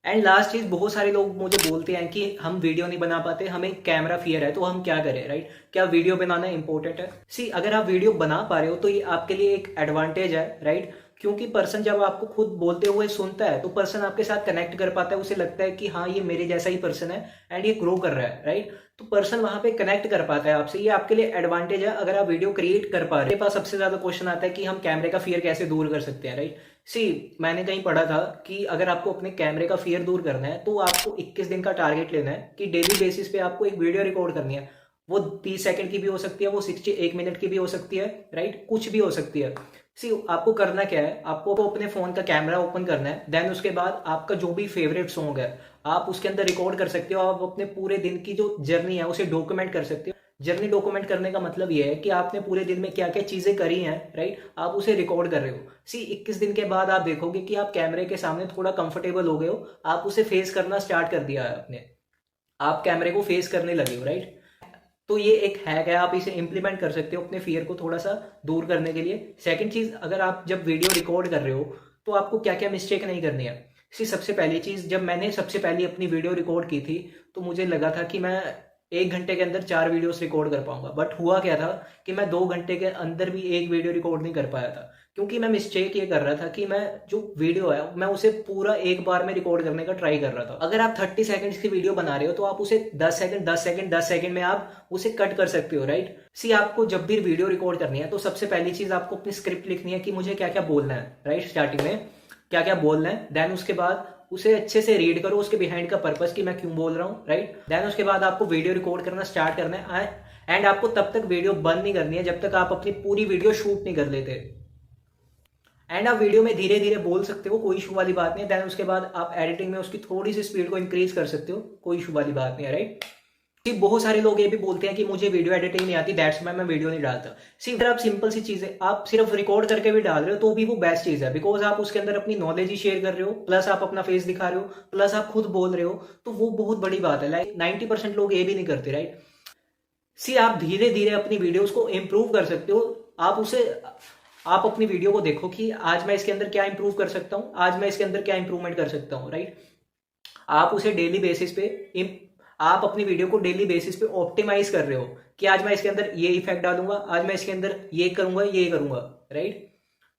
एंड लास्ट चीज, बहुत सारे लोग मुझे बोलते हैं कि हम वीडियो नहीं बना पाते, हमें कैमरा फियर है, तो हम क्या करें, राइट। क्या वीडियो बनाना इंपॉर्टेंट है? सी अगर आप वीडियो बना पा रहे हो तो ये आपके लिए एक एडवांटेज है, राइट। क्योंकि पर्सन जब आपको खुद बोलते हुए सुनता है तो पर्सन आपके साथ कनेक्ट कर पाता है, उसे लगता है कि हाँ ये मेरे जैसा ही पर्सन है एंड ये ग्रो कर रहा है, राइट। तो पर्सन वहां पे कनेक्ट कर पाता है आपसे, ये आपके लिए एडवांटेज है अगर आप वीडियो क्रिएट कर पा रहे हैं। मेरे पास सबसे ज्यादा क्वेश्चन आता है कि हम कैमरे का फियर कैसे दूर कर सकते हैं, राइट। सी मैंने कहीं पढ़ा था कि अगर आपको अपने कैमरे का फियर दूर करना है तो आपको 21 दिन का टारगेट लेना है कि डेली बेसिस पे आपको एक वीडियो रिकॉर्ड करनी है। वो 30 सेकंड की भी हो सकती है, वो 61 मिनट की भी हो सकती है, राइट, कुछ भी हो सकती है। सी आपको करना क्या है, आपको अपने फोन का कैमरा ओपन करना है, देन उसके बाद आपका जो भी फेवरेट सॉन्ग है आप उसके अंदर रिकॉर्ड कर सकते हो। आप अपने पूरे दिन की जो जर्नी है उसे डॉक्यूमेंट कर सकते हो। जर्नी डॉक्यूमेंट करने का मतलब ये है कि आपने पूरे दिन में क्या क्या चीजें करी हैं, राइट, आप उसे रिकॉर्ड कर रहे हो। सी 21 दिन के बाद आप देखोगे कि आप कैमरे के सामने थोड़ा कंफर्टेबल हो गए हो, आप उसे फेस करना स्टार्ट कर दिया है अपने, आप कैमरे को फेस करने लगे हो, राइट। तो ये एक हैक है, आप इसे इंप्लीमेंट कर सकते हो अपने फियर को थोड़ा सा दूर करने के लिए। सेकंड चीज, अगर आप जब वीडियो रिकॉर्ड कर रहे हो तो आपको क्या क्या मिस्टेक नहीं करनी है। सबसे पहली चीज, जब मैंने सबसे पहले अपनी वीडियो रिकॉर्ड की थी तो मुझे लगा था कि मैं 1 घंटे के अंदर 4 वीडियोस रिकॉर्ड कर पाऊंगा, बट हुआ क्या था कि मैं 2 घंटे के अंदर भी एक वीडियो रिकॉर्ड नहीं कर पाया था। क्योंकि मैं मिस्टेक ये कर रहा था कि मैं जो वीडियो है मैं उसे पूरा एक बार में रिकॉर्ड करने का ट्राई कर रहा था। अगर आप 30 सेकंड्स की वीडियो बना रहे हो तो आप उसे 10 सेकंड 10 सेकंड 10 सेकंड में आप उसे कट कर सकते हो, राइट। आपको जब भी वीडियो रिकॉर्ड करनी है तो सबसे पहली चीज आपको अपनी स्क्रिप्ट लिखनी है कि मुझे क्या क्या बोलना है, राइट, स्टार्टिंग में क्या क्या बोलना है। देन उसके बाद उसे अच्छे से रीड करो, उसके बिहाइंड का पर्पस कि मैं क्यों बोल रहा हूँ, राइट। देन उसके बाद आपको वीडियो रिकॉर्ड करना स्टार्ट करना है, एंड आपको तब तक वीडियो बंद नहीं करनी है जब तक आप अपनी पूरी वीडियो शूट नहीं कर लेते। एंड आप वीडियो में धीरे धीरे बोल सकते हो, कोई इशू वाली बात नहीं है। देन उसके बाद आप एडिटिंग में उसकी थोड़ी सी स्पीड को इंक्रीज कर सकते हो, कोई इशू वाली बात नहीं है, राइट। बहुत सारे लोग ये भी बोलते हैं कि मुझे वीडियो एडिटिंग नहीं आती, दैट्स व्हाई मैं वीडियो नहीं डालता। अगर आप सिंपल सी चीजें आप सिर्फ रिकॉर्ड करके भी डाल रहे हो तो भी वो बेस्ट चीज है, बिकॉज आप उसके अंदर अपनी नॉलेज ही शेयर कर रहे हो, प्लस आप अपना फेस दिखा रहे हो, प्लस आप खुद बोल रहे हो, तो वो बहुत बड़ी बात है। लाइक 90% लोग ये भी नहीं करते, राइट। आप धीरे धीरे अपनी वीडियोस को इंप्रूव कर सकते हो। आप अपनी वीडियो को देखो कि आज मैं इसके अंदर क्या इंप्रूव कर सकता हूं, आज मैं इसके अंदर क्या इंप्रूवमेंट कर सकता हूं, राइट। आप उसे डेली बेसिस पे आप अपनी वीडियो को डेली बेसिस पे ऑप्टिमाइज कर रहे हो कि आज मैं इसके अंदर ये इफेक्ट डालूंगा, आज मैं इसके अंदर ये करूंगा, ये करूंगा, राइट।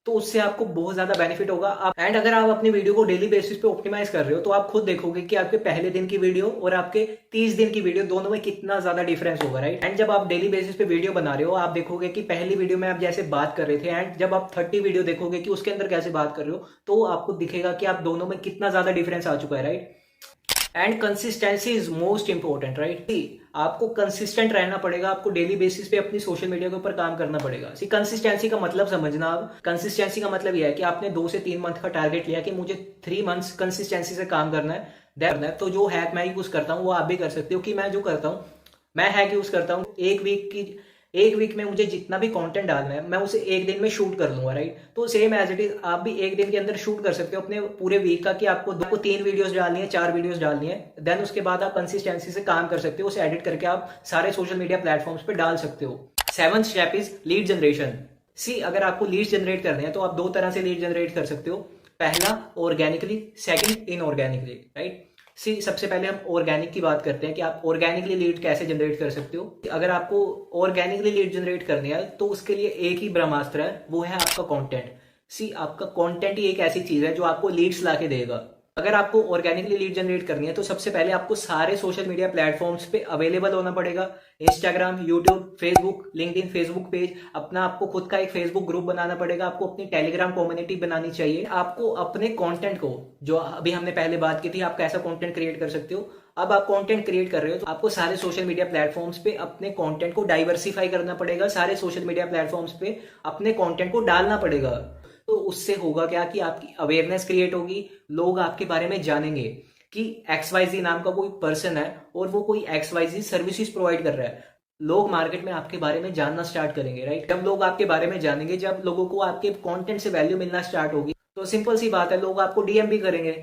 तो उससे आपको बहुत ज्यादा बेनिफिट होगा। एंड अगर आप अपनी वीडियो को डेली बेसिस पे ऑप्टिमाइज कर रहे हो तो आप खुद देखोगे कि आपके पहले दिन की वीडियो और आपके 30 दिन की वीडियो दोनों में कितना ज्यादा डिफरेंस होगा, राइट। एंड जब आप डेली बेसिस पे वीडियो बना रहे हो आप देखोगे कि पहली वीडियो में आप जैसे बात कर रहे थे, एंड जब आप 30 वीडियो देखोगे कि उसके अंदर कैसे बात कर रहे हो, तो आपको दिखेगा कि आप दोनों में कितना ज्यादा डिफरेंस आ चुका है, right. And consistency is most important, right. आपको कंसिस्टेंट रहना पड़ेगा, आपको डेली बेसिस पे अपनी सोशल मीडिया के ऊपर काम करना पड़ेगा। कंसिस्टेंसी का मतलब समझना। आप कंसिस्टेंसी का मतलब यह है कि आपने 2 से 3 मंथ का टारगेट लिया कि मुझे 3 मंथ्स कंसिस्टेंसी से काम करना है। तो जो हैक मैं यूज करता हूँ वो आप भी कर सकते हो। कि मैं जो करता हूँ, मैं हैक यूज करता हूँ, एक वीक में मुझे जितना भी कंटेंट डालना है मैं उसे एक दिन में शूट कर लूंगा, राइट। तो सेम एज इट इज आप भी एक दिन के अंदर शूट कर सकते हो अपने पूरे वीक का, कि आपको 3 वीडियोस डालनी है, 4 वीडियोस डालनी है। देन उसके बाद आप कंसिस्टेंसी से काम कर सकते हो, उसे एडिट करके आप सारे सोशल मीडिया प्लेटफॉर्म्स पे डाल सकते हो। 7th step is lead generation. अगर आपको लीड जनरेट करने हैं तो आप 2 तरह से लीड जनरेट कर सकते हो। पहला ऑर्गेनिकली, सेकंड इनऑर्गेनिकली, राइट। सबसे पहले हम ऑर्गेनिक की बात करते हैं कि आप ऑर्गेनिकली लीड कैसे जनरेट कर सकते हो। अगर आपको ऑर्गेनिकली लीड जनरेट करनी है तो उसके लिए एक ही ब्रह्मास्त्र है, वो है आपका कंटेंट। आपका कंटेंट ही एक ऐसी चीज है जो आपको लीड्स लाके देगा। अगर आपको ऑर्गेनिकली लीड जनरेट करनी है तो सबसे पहले आपको सारे सोशल मीडिया प्लेटफॉर्म्स पे अवेलेबल होना पड़ेगा। Instagram, YouTube, Facebook, LinkedIn, Facebook page, अपना आपको खुद का एक फेसबुक ग्रुप बनाना पड़ेगा। आपको अपनी टेलीग्राम कम्युनिटी बनानी चाहिए। आपको अपने कंटेंट को, जो अभी हमने पहले बात की थी, आप कैसा कंटेंट क्रिएट कर सकते हो। अब आप कंटेंट क्रिएट कर रहे हो तो आपको सारे सोशल मीडिया प्लेटफॉर्म्स पे अपने कंटेंट को डाइवर्सिफाई करना पड़ेगा। सारे सोशल मीडिया प्लेटफॉर्म्स पे अपने कंटेंट को डालना पड़ेगा। तो उससे होगा क्या कि आपकी अवेयरनेस क्रिएट होगी, लोग आपके बारे में जानेंगे कि XYZ नाम का कोई पर्सन है और वो कोई XYZ सर्विसेज प्रोवाइड कर रहा है। लोग मार्केट में आपके बारे में जानना स्टार्ट करेंगे, राइट। जब लोग आपके बारे में जानेंगे, जब लोगों को आपके कंटेंट से वैल्यू मिलना स्टार्ट होगी, तो सिंपल सी बात है, लोग आपको डीएम भी करेंगे,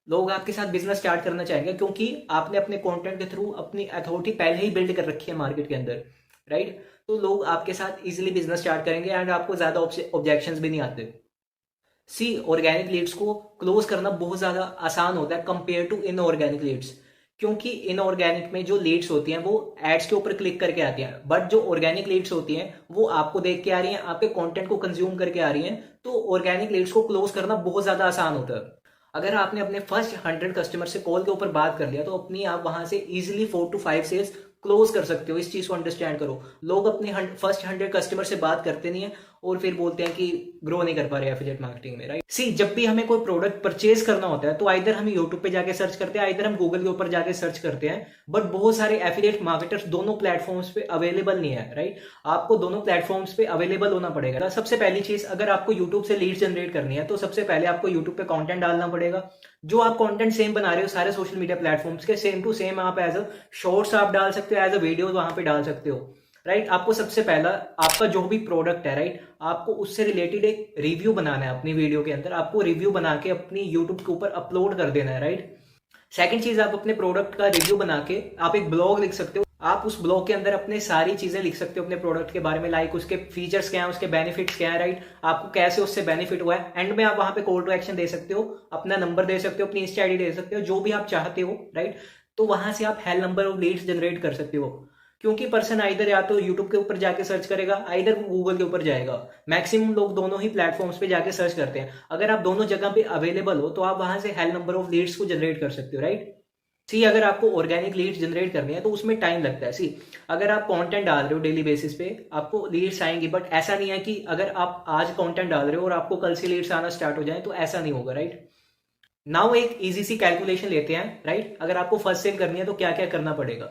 लोग आपके साथ बिजनेस स्टार्ट करना चाहेंगे, क्योंकि आपने अपने कंटेंट के थ्रू अपनी अथॉरिटी पहले ही बिल्ड कर रखी है मार्केट के अंदर, राइट। तो लोग आपके साथ इजीली बिजनेस स्टार्ट करेंगे एंड आपको ज्यादा ऑब्जेक्शंस भी नहीं आते। ऑर्गेनिक लीड्स को क्लोज करना बहुत ज्यादा आसान होता है कंपेयर टू इनऑर्गेनिक लीड्स, क्योंकि इनऑर्गेनिक में जो लीड्स होती हैं वो एड्स के ऊपर क्लिक करके आती हैं, बट जो ऑर्गेनिक लीड्स होती हैं वो आपको देख के आ रही हैं, आपके कंटेंट को कंज्यूम करके आ रही हैं। तो ऑर्गेनिक लीड्स को क्लोज करना बहुत ज्यादा आसान होता है। अगर आपने अपने फर्स्ट 100 कस्टमर से कॉल के ऊपर बात कर लिया तो अपनी आप वहां से इजीली 4 to 5 सेल्स क्लोज कर सकते हो। इस चीज को अंडरस्टैंड करो। लोग अपने फर्स्ट 100 कस्टमर से बात करते नहीं है और फिर बोलते हैं कि ग्रो नहीं कर पा रहे एफिलिएट मार्केटिंग में, राइट। सी, जब भी हमें कोई प्रोडक्ट परचेज करना होता है तो आइदर हम यूट्यूब पे जाके सर्च करते हैं, आइदर हम गूगल के ऊपर जाके सर्च करते हैं, बट बहुत सारे एफिलिएट मार्केटर्स दोनों प्लेटफॉर्म्स पे अवेलेबल नहीं है, राइट। आपको दोनों प्लेटफॉर्म्स पे अवेलेबल होना पड़ेगा। सबसे पहली चीज, अगर आपको यूट्यूब से लीड जनरेट करनी है तो सबसे पहले आपको यूट्यूब पे कंटेंट डालना पड़ेगा। जो आप कंटेंट सेम बना रहे हो सारे सोशल मीडिया प्लेटफॉर्म्स के, सेम टू सेम आप एज अ शॉर्ट्स आप डाल सकते हो, एज अ वीडियो वहां पे डाल सकते हो, राइट। आपको सबसे पहला आपका जो भी प्रोडक्ट है, राइट, आपको उससे रिलेटेड एक रिव्यू बनाना है अपनी वीडियो के अंदर। आपको रिव्यू बना के अपनी यूट्यूब के ऊपर अपलोड कर देना है, राइट। सेकंड चीज, आप अपने प्रोडक्ट का रिव्यू बना के आप एक ब्लॉग लिख सकते हो। आप उस ब्लॉग के अंदर अपने सारी चीजें लिख सकते हो अपने प्रोडक्ट के बारे में, लाइक उसके फीचर्स क्या है, उसके बेनिफिट्स क्या है, राइट, आपको कैसे उससे बेनिफिट हुआ है। एंड में आप वहां पे कॉल टू एक्शन दे सकते हो, अपना नंबर दे सकते हो, अपनी इंस्टा आईडी दे सकते हो, जो भी आप चाहते हो, राइट। तो वहां से आप hello number of leads generate कर सकते हो, क्योंकि पर्सन आइदर या तो यूट्यूब के ऊपर जाके सर्च करेगा, आइदर गूगल के ऊपर जाएगा। मैक्सिमम लोग दोनों ही प्लेटफॉर्म्स पे जाके सर्च करते हैं। अगर आप दोनों जगह पे अवेलेबल हो तो आप वहां से हेल नंबर ऑफ लीड्स को जनरेट कर सकते हो, राइट। सी, अगर आपको ऑर्गेनिक लीड्स जनरेट करनी है तो उसमें टाइम लगता है। सी, अगर आप कंटेंट डाल रहे हो डेली बेसिस पे आपको लीड्स आएंगी, बट ऐसा नहीं है कि अगर आप आज कंटेंट डाल रहे हो और आपको कल से लीड्स आना स्टार्ट हो जाए, तो ऐसा नहीं होगा, राइट। नाउ एक इजी सी कैलकुलेशन लेते हैं, राइट। अगर आपको फर्स्ट सेल करनी है तो क्या क्या करना पड़ेगा।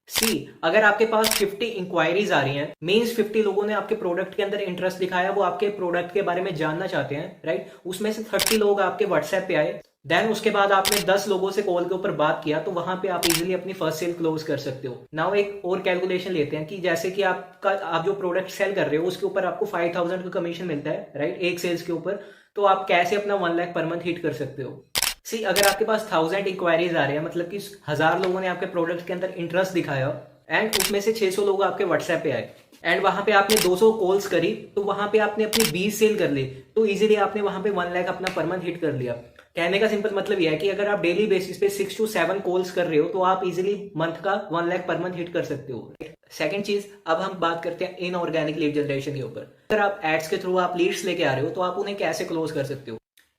सी, अगर आपके पास 50 इंक्वायरीज आ रही हैं, मींस 50 लोगों ने आपके प्रोडक्ट के अंदर इंटरेस्ट दिखाया, वो आपके प्रोडक्ट के बारे में जानना चाहते हैं, राइट। उसमें से 30 लोग आपके व्हाट्सएप पे आए, देन उसके बाद आपने 10 लोगों से कॉल के ऊपर बात किया, तो वहां पे आप इजीली अपनी फर्स्ट सेल क्लोज कर सकते हो। नाउ एक और कैलकुलेशन लेते हैं कि जैसे कि आप जो प्रोडक्ट सेल कर रहे हो उसके ऊपर आपको 5000 का कमीशन मिलता है, राइट, एक सेल्स के ऊपर। तो आप कैसे अपना 1 लाख पर मंथ हिट कर सकते हो। सी, अगर आपके पास 1000 इंक्वायरीज आ रही है, मतलब कि 1000 लोगों ने आपके प्रोडक्ट के अंदर इंटरेस्ट दिखाया, एंड उसमें से 600 लोग आपके व्हाट्सएप पे आए, एंड वहां पे आपने 200 कॉल्स करी, तो वहां पे आपने अपनी 20 सेल कर ली, तो इजीली आपने वहां पे 1 लाख अपना पर मंथ हिट कर लिया। कहने का सिंपल मतलब यह है कि अगर आप डेली बेसिस पे 6 to 7 कॉल्स कर रहे हो तो आप इजीली मंथ का 1 लाख पर मंथ हिट कर सकते हो। सेकंड चीज, अब हम बात करते हैं इनऑर्गेनिक लीड जनरेशन के ऊपर। अगर आप एड्स के थ्रू आप लीड्स लेके आ रहे हो तो आप उन्हें कैसे क्लोज कर सकते हो।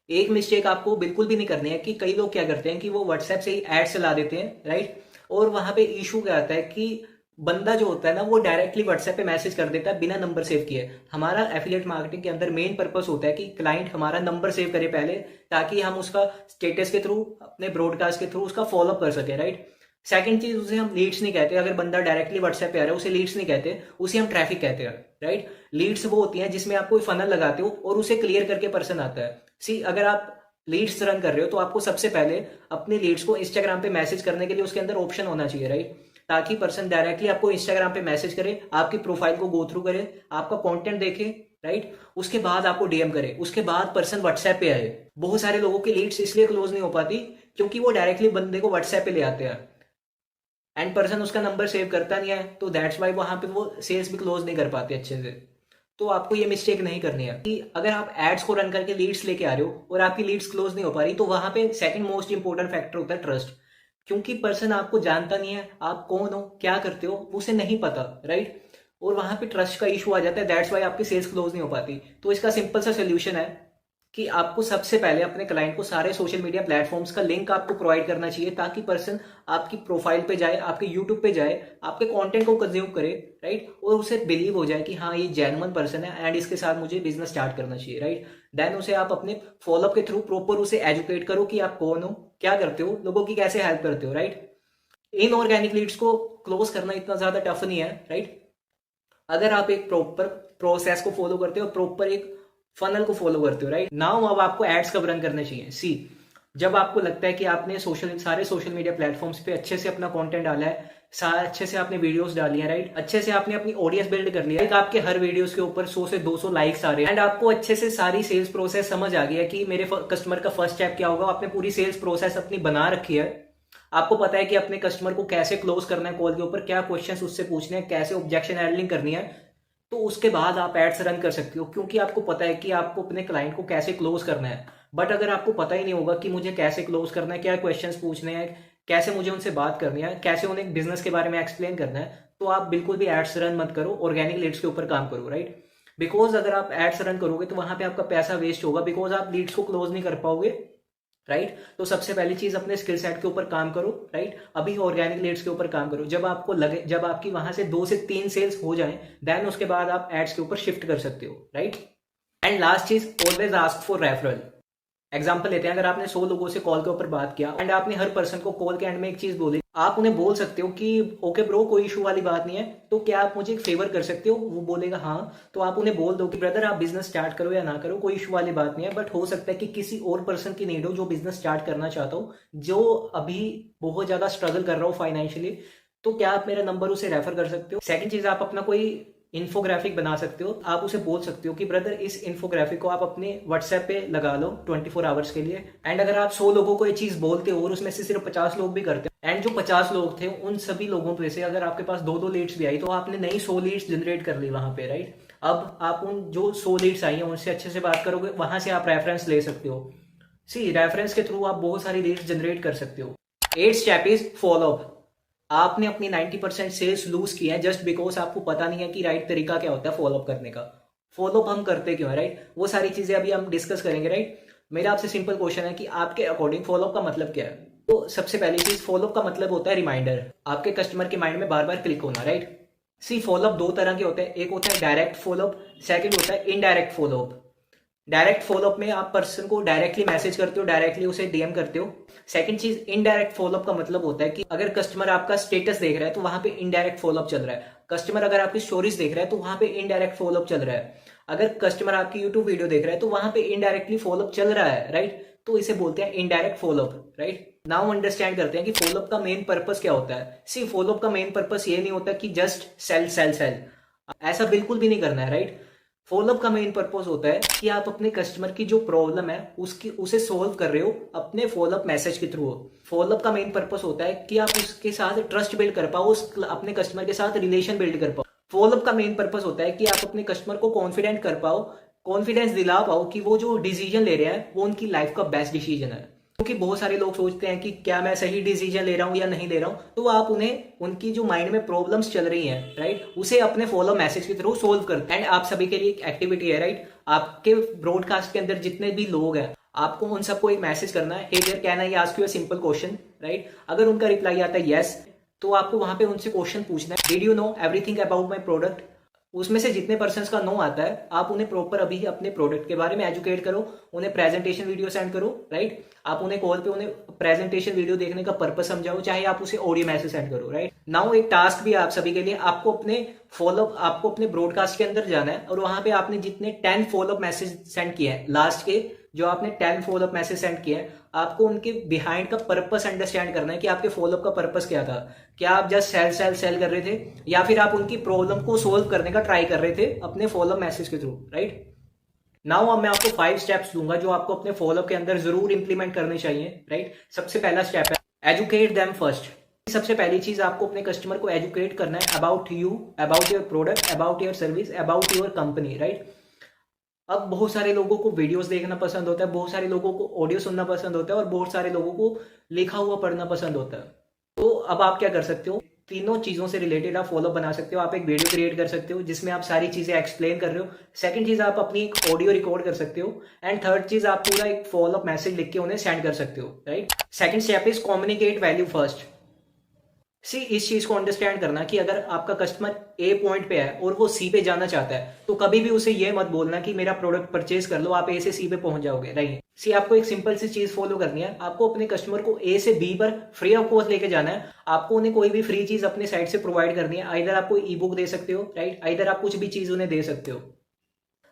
एक मिस्टेक आपको बिल्कुल भी नहीं करनी है कि कई लोग क्या करते हैं कि वो व्हाट्सएप से ही एड्स चला देते हैं, राइट। और वहां पे इशू क्या आता है कि बंदा जो होता है ना वो डायरेक्टली व्हाट्सएप पे मैसेज कर देता है बिना नंबर सेव किए। हमारा एफिलिएट मार्केटिंग के अंदर मेन पर्पस होता है कि क्लाइंट हमारा नंबर सेव करे पहले, ताकि हम उसका स्टेटस के थ्रू, अपने ब्रॉडकास्ट के थ्रू उसका फॉलोअप कर सके, राइट। सेकंड चीज, उसे हम लीड्स नहीं कहते। अगर बंदा डायरेक्टली व्हाट्सएप पे आ रहा है उसे लीड्स नहीं कहते, उसे हम ट्रैफिक कहते हैं, राइट। लीड्स वो होती हैं जिसमें आप कोई फनल लगाते हो और उसे क्लियर करके पर्सन आता है। सी, अगर आप लीड्स रन कर रहे हो तो आपको सबसे पहले अपने लीड्स को इंस्टाग्राम पे मैसेज करने के लिए उसके अंदर ऑप्शन होना चाहिए, राइट, ताकि पर्सन डायरेक्टली आपको इंस्टाग्राम पे मैसेज करे, आपकी प्रोफाइल को गो थ्रू करे, आपका कंटेंट देखे, राइट, उसके बाद आपको डीएम करे, उसके बाद पर्सन व्हाट्सएप पे आए। बहुत सारे लोगों की लीड्स इसलिए क्लोज नहीं हो पाती क्योंकि वो डायरेक्टली बंदे को व्हाट्सएप पे ले आते हैं एंड पर्सन उसका नंबर सेव करता नहीं है, तो दैट्स वाई वहां पे वो सेल्स भी क्लोज नहीं कर पाते अच्छे से। तो आपको ये मिस्टेक नहीं करनी है कि अगर आप एड्स को रन करके लीड्स लेके आ रहे हो और आपकी लीड्स क्लोज नहीं हो पा रही, तो वहां पे सेकंड मोस्ट इंपोर्टेंट फैक्टर होता है ट्रस्ट। क्योंकि पर्सन आपको जानता नहीं है, आप कौन हो, क्या करते हो, उसे नहीं पता, राइट। और वहां पे ट्रस्ट का इशू आ जाता है, दैट्स वाई आपकी सेल्स क्लोज नहीं हो पाती। तो इसका सिंपल सा सोल्यूशन है कि आपको सबसे पहले अपने क्लाइंट को सारे सोशल मीडिया प्लेटफॉर्म्स का लिंक आपको प्रोवाइड करना चाहिए, ताकि पर्सन आपकी प्रोफाइल पे जाए, आपके यूट्यूब पे जाए, आपके कंटेंट को कंज्यूम करे, राइट, और उसे बिलीव हो जाए कि हाँ ये जेन्युइन पर्सन है एंड इसके साथ मुझे बिजनेस स्टार्ट करना चाहिए, राइट। देन उसे आप अपने फॉलोअप के थ्रू प्रॉपर उसे एजुकेट करो कि आप कौन हो, क्या करते हो, लोगों की कैसे हेल्प करते हो, राइट। इन ऑर्गेनिक लीड्स को क्लोज करना इतना ज्यादा टफ नहीं है, राइट। अगर आप एक प्रॉपर प्रोसेस को फॉलो करते हो, प्रॉपर एक फनल को फॉलो करते हो, राइट। नाउ अब आपको एड्स कब रन करने चाहिए। सी, जब आपको लगता है कि आपने सारे सोशल मीडिया प्लेटफॉर्म्स पे अच्छे से अपना कंटेंट डाला है, अच्छे से आपने वीडियोस डाली है, राइट, अच्छे से आपने अपनी ऑडियंस बिल्ड कर लिया है, आपके हर वीडियोस के ऊपर 100 से 200 लाइक्स आ रहे हैं एंड आपको अच्छे से सारी सेल्स प्रोसेस समझ आ गया कि मेरे कस्टमर का फर्स्ट स्टेप क्या होगा, आपने पूरी सेल्स प्रोसेस अपनी बना रखी है, आपको पता है कि अपने कस्टमर को कैसे क्लोज करना है, कॉल के ऊपर क्या क्वेश्चंस उससे पूछने हैं, कैसे ऑब्जेक्शन हैंडलिंग करनी है, तो उसके बाद आप एड्स रन कर सकते हो, क्योंकि आपको पता है कि आपको अपने क्लाइंट को कैसे क्लोज करना है। बट अगर आपको पता ही नहीं होगा कि मुझे कैसे क्लोज करना है, क्या क्वेश्चंस पूछने हैं, कैसे मुझे उनसे बात करनी है, कैसे उन्हें बिजनेस के बारे में एक्सप्लेन करना है, तो आप बिल्कुल भी एड्स रन मत करो, ऑर्गेनिक लीड्स के ऊपर काम करो, राइट। बिकॉज अगर आप एड्स रन करोगे तो वहां पे आपका पैसा वेस्ट होगा, बिकॉज आप लीड्स को क्लोज नहीं कर पाओगे राइट। तो सबसे पहली चीज अपने स्किल सेट के ऊपर काम करो, राइट। अभी ऑर्गेनिक लीड्स के ऊपर काम करो। जब आपको लगे, जब आपकी वहां से 2 से 3 सेल्स हो जाएं, देन उसके बाद आप एड्स के ऊपर शिफ्ट कर सकते हो, राइट। एंड लास्ट चीज, always ask for referral. Example लेते हैं, अगर आपने 100 लोगों से कॉल के ऊपर बात किया एंड आपने हर पर्सन को कॉल के एंड में एक चीज बोली, आप उन्हें बोल सकते हो कि ओके ब्रो, कोई इशू वाली बात नहीं है, तो क्या आप मुझे एक फेवर कर सकते हो। वो बोलेगा हाँ, तो आप उन्हें बोल दो कि ब्रदर आप बिजनेस स्टार्ट करो या ना करो, कोई इशू वाली बात नहीं है, बट हो सकता है कि किसी और पर्सन की नीड हो जो बिजनेस स्टार्ट करना चाहता हो, जो अभी बहुत ज्यादा स्ट्रगल कर रहा हो फाइनेंशियली, तो क्या आप मेरा नंबर उसे रेफर कर सकते हो। सेकंड चीज, आप अपना कोई इन्फोग्राफिक बना सकते हो। आप उसे बोल सकते हो कि ब्रदर इस इन्फोग्राफिक को आप अपने व्हाट्सएप पे लगा लो 24 आवर्स के लिए। एंड अगर आप 100 लोगों को ये चीज बोलते हो और उसमें से सिर्फ 50 लोग भी करते हो, एंड जो 50 लोग थे उन सभी लोगों पे से अगर आपके पास 2-2 लीड्स भी आई, तो आपने नई 100 लीड्स जनरेट कर ली वहां पे, राइट। अब आप उन जो 100 लीड्स आई हैं उनसे अच्छे से बात करोगे, वहां से आप रेफरेंस ले सकते हो। सी रेफरेंस के थ्रू आप बहुत सारी लीड्स जनरेट कर सकते हो। 8th step is follow up. आपने अपनी 90% सेल्स लूज की है जस्ट बिकॉज आपको पता नहीं है कि राइट तरीका क्या होता है फॉलोअप करने का। फॉलोअप हम करते क्यों है, राइट, वो सारी चीजें अभी हम डिस्कस करेंगे, राइट। मेरा आपसे सिंपल क्वेश्चन है कि आपके अकॉर्डिंग फॉलोअप का मतलब क्या है। तो सबसे पहली चीज, फॉलोअप का मतलब होता है रिमाइंडर, आपके कस्टमर के माइंड में बार बार क्लिक होना, राइट। सी फॉलोअप 2 तरह के होते हैं, एक होता है डायरेक्ट फॉलोअप, सेकंड होता है इनडायरेक्ट फॉलोअप। डायरेक्ट फॉलोअप में आप पर्सन को डायरेक्टली मैसेज करते हो, डायरेक्टली उसे डीएम करते हो। सेकंड चीज, इनडायरेक्ट फॉलोअप का मतलब होता है कि अगर कस्टमर आपका स्टेटस देख रहा है तो वहां पे इनडायरेक्ट फॉलोअप चल रहा है। कस्टमर अगर आपकी स्टोरीज देख रहा है तो वहां पे इनडायरेक्ट फॉलोअप चल रहा है। अगर कस्टमर आपकी यूट्यूब वीडियो देख रहा है तो वहां पे इनडायरेक्टली फॉलोअप चल रहा है, राइट। तो इसे बोलते हैं indirect follow up, right. Now understand करते हैं कि फॉलोअप का मेन पर्पस क्या होता है। सी फॉलोअप का मेन पर्पस ये नहीं होता कि जस्ट सेल सेल सेल, ऐसा बिल्कुल भी नहीं करना है, राइट। फॉलोअप का मेन पर्पस होता है कि आप अपने कस्टमर की जो प्रॉब्लम है उसे सोल्व कर रहे हो अपने फॉलोअप मैसेज के थ्रू। फॉलोअप का मेन पर्पस होता है कि आप उसके साथ ट्रस्ट बिल्ड कर पाओ, अपने कस्टमर के साथ रिलेशन बिल्ड कर पाओ। फॉलोअप का मेन पर्पस होता है कि आप अपने कस्टमर को कॉन्फिडेंट कर पाओ, कॉन्फिडेंस दिला पाओ कि वो जो डिसीजन ले रहे हैं वो उनकी लाइफ का बेस्ट डिसीजन है। क्योंकि बहुत सारे लोग सोचते हैं कि क्या मैं सही डिसीजन ले रहा हूं या नहीं ले रहा हूं, तो आप उन्हें उनकी जो माइंड में प्रॉब्लम्स चल रही हैं, राइट, उसे अपने फॉलो मैसेज के थ्रू सोल्व करते हैं। एंड आप सभी के लिए एक एक्टिविटी है, राइट। आपके ब्रॉडकास्ट के अंदर जितने भी लोग हैं, आपको उन सबको एक मैसेज करना है, hey there can I ask you a simple question, right. अगर उनका रिप्लाई आता है यस, तो आपको वहां पे उनसे क्वेश्चन पूछना है, did you know everything about my product. उसमें से जितने पर्सन्स का नो आता है, आप उन्हें प्रॉपर अभी अपने प्रोडक्ट के बारे में एजुकेट करो, उन्हें प्रेजेंटेशन वीडियो सेंड करो, राइट। आप उन्हें कॉल पे उन्हें प्रेजेंटेशन वीडियो देखने का पर्पस समझाओ, चाहे आप उसे ऑडियो मैसेज सेंड करो, राइट। नाउ एक टास्क भी आप सभी के लिए, आपको अपने ब्रॉडकास्ट के अंदर जाना है और वहां पे आपने जितने 10 फॉलोअप मैसेज सेंड किए हैं, लास्ट के जो आपने 10 फॉलोअप मैसेज सेंड किए हैं, आपको उनके बिहाइंड का पर्पस अंडरस्टैंड करना है कि आपके फॉलोअप का पर्पस क्या था। क्या आप जस्ट सेल सेल सेल कर रहे थे या फिर आप उनकी प्रॉब्लम को सोल्व करने का ट्राई कर रहे थे अपने फॉलोअप मैसेज के थ्रू, राइट। नाउ अब मैं आपको 5 स्टेप्स दूंगा जो आपको अपने फॉलोअप के अंदर जरूर इंप्लीमेंट करने चाहिए, राइट। सबसे पहला स्टेप है एजुकेट देम फर्स्ट। सबसे पहली चीज, आपको अपने कस्टमर को एजुकेट करना है about you, about your product, about your service, about your company, right. अब बहुत सारे लोगों को वीडियोस देखना पसंद होता है, बहुत सारे लोगों को ऑडियो सुनना पसंद होता है और बहुत सारे लोगों को लिखा हुआ पढ़ना पसंद होता है। तो अब आप क्या कर सकते हो, तीनों चीजों से रिलेटेड आप फॉलो बना सकते हो। आप एक वीडियो क्रिएट कर सकते हो जिसमें आप सारी चीजें एक्सप्लेन कर रहे हो। सेकंड चीज, आप अपनी एक ऑडियो रिकॉर्ड कर सकते हो। एंड थर्ड चीज, आप पूरा एक फॉलोअप मैसेज लिख के उन्हें सेंड कर सकते हो, right. Second step is communicate value first. See इस चीज को अंडरस्टैंड करना कि अगर आपका कस्टमर ए पॉइंट पे है और वो सी पे जाना चाहता है, तो कभी भी उसे ये मत बोलना कि मेरा प्रोडक्ट परचेज कर लो, आप ए से सी पे पहुंच जाओगे, राइट। सी आपको एक सिंपल सी चीज फॉलो करनी है, आपको अपने कस्टमर को ए से बी पर फ्री ऑफ कॉस्ट लेके जाना है। आपको उन्हें कोई भी फ्री चीज अपने साइड से प्रोवाइड करनी है, आइदर आप कोई ई बुक दे सकते हो, राइट, आइदर आप कुछ भी चीज उन्हें दे सकते हो।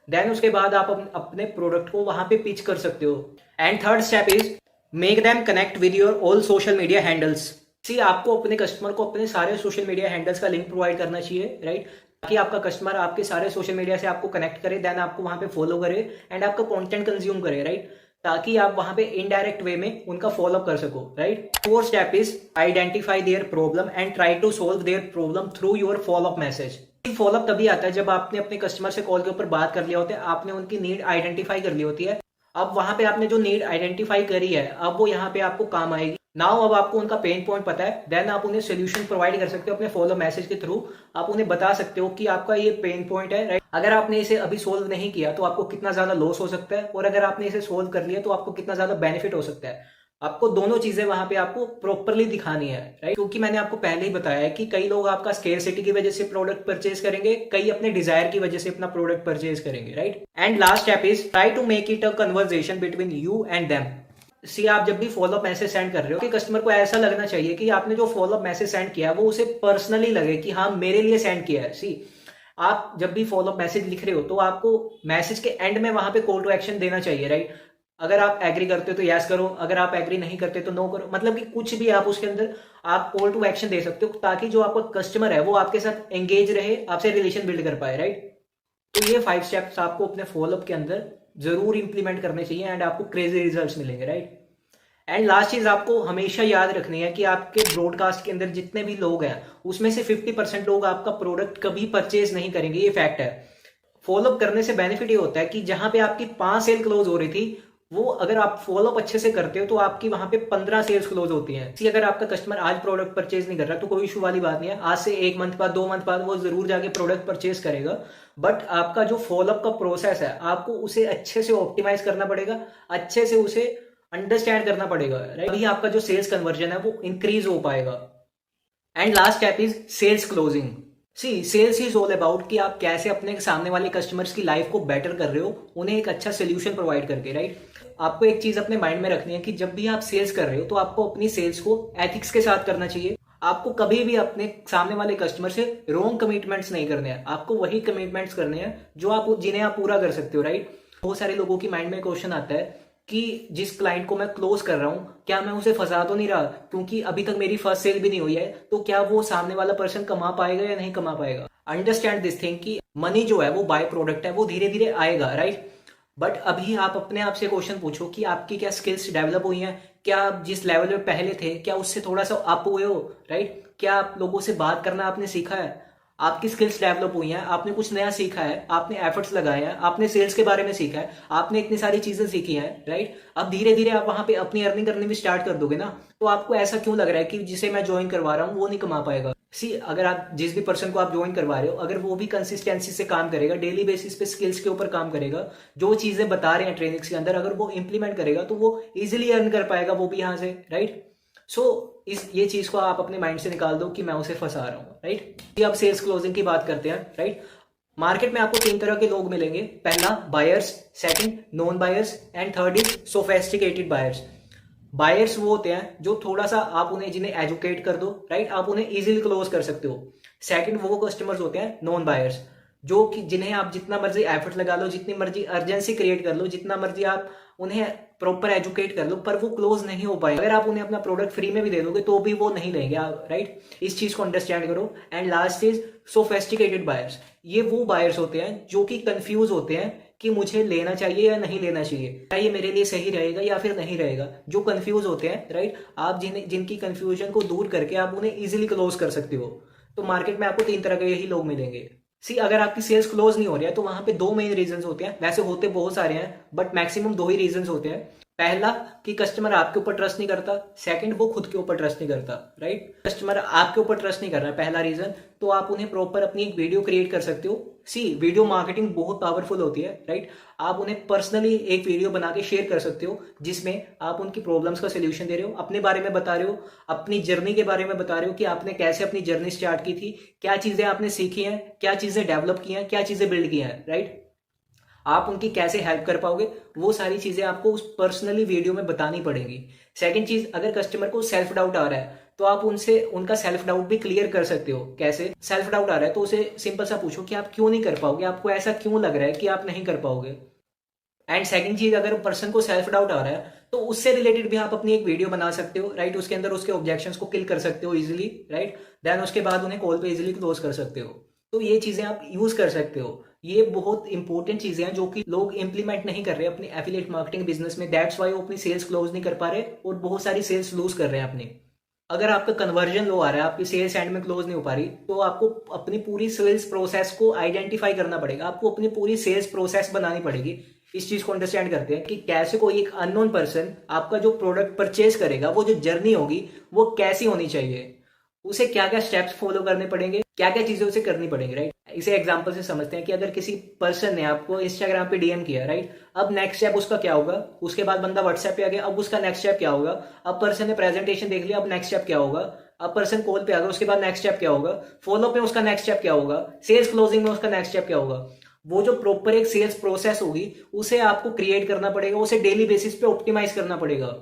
देन उसके बाद आप अपने प्रोडक्ट को वहां पे पिच कर सकते हो। And third step is make them connect with your all social media handles. See आपको अपने कस्टमर को अपने सारे सोशल मीडिया हैंडल्स का लिंक प्रोवाइड करना चाहिए, राइट, ताकि आपका कस्टमर आपके सारे सोशल मीडिया से आपको कनेक्ट करे, देन आपको वहां पे फॉलो करे एंड आपका कंटेंट कंज्यूम करे, राइट, ताकि आप वहां पे इनडायरेक्ट वे में उनका फॉलो कर सको, right. Fourth step is identify their problem and try to solve their problem through your follow up message. Follow up तभी आता है जब आपने अपने कस्टमर से कॉल के ऊपर बात कर लिया होता है, आपने उनकी नीड आइडेंटिफाई कर ली होती है। अब वहां पे आपने जो नीड आइडेंटिफाई करी है, अब वो यहाँ पे आपको काम आएगी। नाउ अब आपको उनका पेन पॉइंट पता है, देन आप उन्हें सोल्यूशन प्रोवाइड कर सकते हो अपने फॉलो मैसेज के थ्रू। आप उन्हें बता सकते हो कि आपका ये पेन पॉइंट है, राइट। अगर आपने इसे अभी सोल्व नहीं किया तो आपको कितना ज्यादा लॉस हो सकता है, और अगर आपने इसे सोल्व कर लिया तो आपको कितना ज्यादा बेनिफिट हो सकता है। आपको दोनों चीजें वहां पे आपको प्रॉपरली दिखानी है, राइट। क्योंकि मैंने आपको पहले ही बताया है कि कई लोग आपका स्केर्सिटी की वजह से प्रोडक्ट परचेज करेंगे, कई अपने डिजायर की वजह से अपना प्रोडक्ट परचेज करेंगे, right. And last step is try to make it a conversation between you and them. See आप जब भी फॉलोअप मैसेज सेंड कर रहे हो कि कस्टमर को ऐसा लगना चाहिए कि आपने जो फॉलोअप मैसेज सेंड किया वो उसे पर्सनली लगे कि हाँ मेरे लिए सेंड किया है। सी आप जब भी फॉलोअप मैसेज लिख रहे हो तो आपको मैसेज के एंड में वहां पे कॉल टू एक्शन देना चाहिए, राइट। अगर आप एग्री करते हो तो यस करो, अगर आप एग्री नहीं करते तो नो करो, मतलब कि कुछ भी आप उसके अंदर आप कॉल टू एक्शन दे सकते हो ताकि जो आपका कस्टमर है वो आपके साथ एंगेज रहे, आपसे रिलेशन बिल्ड कर पाए, राइट। तो ये 5 स्टेप्स आपको अपने फॉलोअप के अंदर जरूर इंप्लीमेंट करने चाहिए एंड आपको क्रेजी रिजल्ट्स मिलेंगे, राइट। एंड लास्ट चीज आपको हमेशा याद रखनी है कि आपके ब्रॉडकास्ट के अंदर जितने भी लोग हैं उसमें से 50% लोग आपका प्रोडक्ट कभी परचेज नहीं करेंगे, ये फैक्ट है। फॉलोअप करने से बेनिफिट ये होता है कि जहां पे आपकी 5 सेल क्लोज हो रही थी, वो अगर आप फॉलोअप अच्छे से करते हो तो आपकी वहां पे 15 सेल्स क्लोज होती हैं। इसी अगर आपका कस्टमर आज प्रोडक्ट परचेज नहीं कर रहा तो कोई इशू वाली बात नहीं है, आज से 1 मंथ बाद 2 मंथ बाद वो जरूर जाके प्रोडक्ट परचेज करेगा। बट आपका जो फॉलोअप का प्रोसेस है आपको उसे अच्छे से ऑप्टिमाइज करना पड़ेगा, अच्छे से उसे अंडरस्टैंड करना पड़ेगा, राइट। अभी आपका जो सेल्स कन्वर्जन है वो इंक्रीज हो पाएगा। And last step is sales closing. See sales is all about कि आप कैसे अपने सामने वाले कस्टमर्स की लाइफ को बेटर कर रहे हो, उन्हें एक अच्छा सोल्यूशन प्रोवाइड करके, राइट। आपको एक चीज अपने माइंड में रखनी है कि जब भी आप सेल्स कर रहे हो तो आपको अपनी सेल्स को एथिक्स के साथ करना चाहिए। आपको कभी भी अपने सामने वाले कस्टमर से रॉन्ग कमिटमेंट्स नहीं करने हैं, आपको वही कमिटमेंट्स करने हैं जो आप जिन्हें आप पूरा कर सकते हो, राइट। बहुत सारे लोगों की माइंड में क्वेश्चन आता है कि जिस क्लाइंट को मैं क्लोज कर रहा हूं क्या मैं उसे फंसा तो नहीं रहा, क्योंकि अभी तक मेरी फर्स्ट सेल भी नहीं हुई है, तो क्या वो सामने वाला पर्सन कमा पाएगा या नहीं कमा पाएगा। अंडरस्टैंड दिस थिंग कि मनी जो है वो बाय प्रोडक्ट है, वो धीरे धीरे आएगा, राइट। बट अभी आप अपने आप से क्वेश्चन पूछो कि आपकी क्या स्किल्स डेवलप हुई हैं, क्या आप जिस लेवल पे पहले थे क्या उससे थोड़ा सा अप हुए हो, राइट। क्या आप लोगों से बात करना आपने सीखा है, आपकी स्किल्स डेवलप हुई हैं, आपने कुछ नया सीखा है, आपने एफर्ट्स लगाए हैं, आपने सेल्स के बारे में सीखा है, आपने इतनी सारी चीजें सीखी हैं, राइट। अब धीरे धीरे आप वहां पे अपनी अर्निंग करनी भी स्टार्ट कर दोगे ना, तो आपको ऐसा क्यों लग रहा है कि जिसे मैं ज्वाइन करवा रहा हूँ वो नहीं कमा पाएगा। सी अगर आप जिस भी पर्सन को आप ज्वाइन करवा रहे हो अगर वो भी कंसिस्टेंसी से काम करेगा, डेली बेसिस पे स्किल्स के ऊपर काम करेगा, जो चीजें बता रहे हैं ट्रेनिंग्स के अंदर अगर वो इंप्लीमेंट करेगा तो वो इजिली अर्न कर पाएगा, वो भी यहाँ से, राइट। सो इस ये चीज को आप अपने माइंड से निकाल दो कि मैं उसे फंसा रहा हूँ, राइट। अब सेल्स क्लोजिंग की बात करते हैं, राइट। मार्केट में आपको 3 तरह के लोग मिलेंगे, पहला buyers, second non buyers and third is sophisticated buyers. Buyers वो होते हैं जो थोड़ा सा आप उन्हें जिन्हें एजुकेट कर दो, राइट, आप उन्हें इजीली क्लोज कर सकते हो। सेकंड वो कस्टमर्स होते हैं नॉन बायर्स, जो कि जिन्हें आप जितना मर्जी एफर्ट लगा लो, जितनी मर्जी अर्जेंसी क्रिएट कर लो, जितना मर्जी आप उन्हें प्रॉपर एजुकेट कर लो, पर वो क्लोज नहीं हो पाए। अगर आप उन्हें अपना प्रोडक्ट फ्री में भी दे दोगे तो भी वो नहीं लेंगे, राइट। इस चीज को अंडरस्टैंड करो। And last is sophisticated buyers. ये वो बायर्स होते हैं जो कि कंफ्यूज होते हैं कि मुझे लेना चाहिए या नहीं लेना चाहिए, क्या ये मेरे लिए सही रहेगा या फिर नहीं रहेगा, जो कंफ्यूज होते हैं, राइट। आप जिनकी कंफ्यूजन को दूर करके आप उन्हें इजिली क्लोज कर सकते हो। तो मार्केट में आपको 3 तरह के यही लोग मिलेंगे। सी अगर आपकी सेल्स क्लोज नहीं हो रही है तो वहां पे 2 मेन रीजंस होते हैं, वैसे होते बहुत सारे हैं बट मैक्सिमम 2 ही रीजंस होते हैं। पहला कि कस्टमर आपके ऊपर ट्रस्ट नहीं करता, सेकंड वो खुद के ऊपर ट्रस्ट नहीं करता, राइट। कस्टमर आपके ऊपर ट्रस्ट नहीं कर रहा है, पहला रीजन, तो आप उन्हें प्रॉपर अपनी एक वीडियो क्रिएट कर सकते हो। सी वीडियो मार्केटिंग बहुत पावरफुल होती है, राइट। आप उन्हें पर्सनली एक वीडियो बना के शेयर कर सकते हो जिसमें आप उनकी प्रॉब्लम्स का सोल्यूशन दे रहे हो, अपने बारे में बता रहे हो, अपनी जर्नी के बारे में बता रहे हो कि आपने कैसे अपनी जर्नी स्टार्ट की थी, क्या चीजें आपने सीखी हैं, क्या चीजें डेवलप की हैं, क्या चीजें बिल्ड की हैं, राइट। आप उनकी कैसे हेल्प कर पाओगे वो सारी चीजें आपको उस पर्सनली वीडियो में बतानी पड़ेगी। सेकंड चीज, अगर कस्टमर को सेल्फ डाउट आ रहा है तो आप उनसे उनका सेल्फ डाउट भी क्लियर कर सकते हो। कैसे? सेल्फ डाउट आ रहा है तो उसे सिंपल सा पूछो कि आप क्यों नहीं कर पाओगे, आपको ऐसा क्यों लग रहा है कि आप नहीं कर पाओगे। एंड सेकंड चीज, अगर पर्सन को सेल्फ डाउट आ रहा है तो उससे रिलेटेड भी आप अपनी एक वीडियो बना सकते हो, राइट। उसके अंदर उसके ऑब्जेक्शंस को किल कर सकते हो इजीली, राइट। देन उसके बाद उन्हें कॉल पे इजीली क्लोज कर सकते हो। तो ये चीजें आप यूज कर सकते हो। ये बहुत इंपॉर्टेंट चीजें हैं जो कि लोग इंप्लीमेंट नहीं कर रहे अपनी एफिलिएट मार्केटिंग बिजनेस में। दैट्स वाई वो अपनी सेल्स क्लोज नहीं कर पा रहे और बहुत सारी सेल्स लूज कर रहे हैं अपनी। अगर आपका कन्वर्जन लो आ रहा है, आपकी सेल्स एंड में क्लोज नहीं हो पा रही, तो आपको अपनी पूरी सेल्स प्रोसेस को आइडेंटिफाई करना पड़ेगा, आपको अपनी पूरी सेल्स प्रोसेस बनानी पड़ेगी। इस चीज को अंडरस्टैंड करते हैं कि कैसे कोई एक अननोन पर्सन आपका जो प्रोडक्ट परचेज करेगा, वो जो जर्नी होगी वो कैसी होनी चाहिए, उसे क्या क्या स्टेप्स फॉलो करने पड़ेंगे, क्या क्या चीजें उसे करनी पड़ेंगी, राइट। इसे एग्जांपल से समझते हैं कि अगर किसी पर्सन ने आपको इंस्टाग्राम पे डीएम किया, राइट, अब नेक्स्ट स्टेप उसका क्या होगा, उसके बाद बंदा व्हाट्सएप पे आ गया, अब उसका नेक्स्ट स्टेप क्या होगा, अब पर्सन ने प्रेजेंटेशन देख लिया, अब नेक्स्ट स्टेप क्या होगा, अब पर्सन कॉल पे आ गया, उसके बाद नेक्स्ट स्टेप क्या होगा, फॉलो पे उसका नेक्स्ट स्टेप क्या होगा, सेल्स क्लोजिंग में उसका नेक्स्ट स्टेप क्या होगा। वो जो प्रॉपर एक सेल्स प्रोसेस होगी उसे आपको क्रिएट करना पड़ेगा, उसे डेली बेसिस पे ऑप्टिमाइज करना पड़ेगा।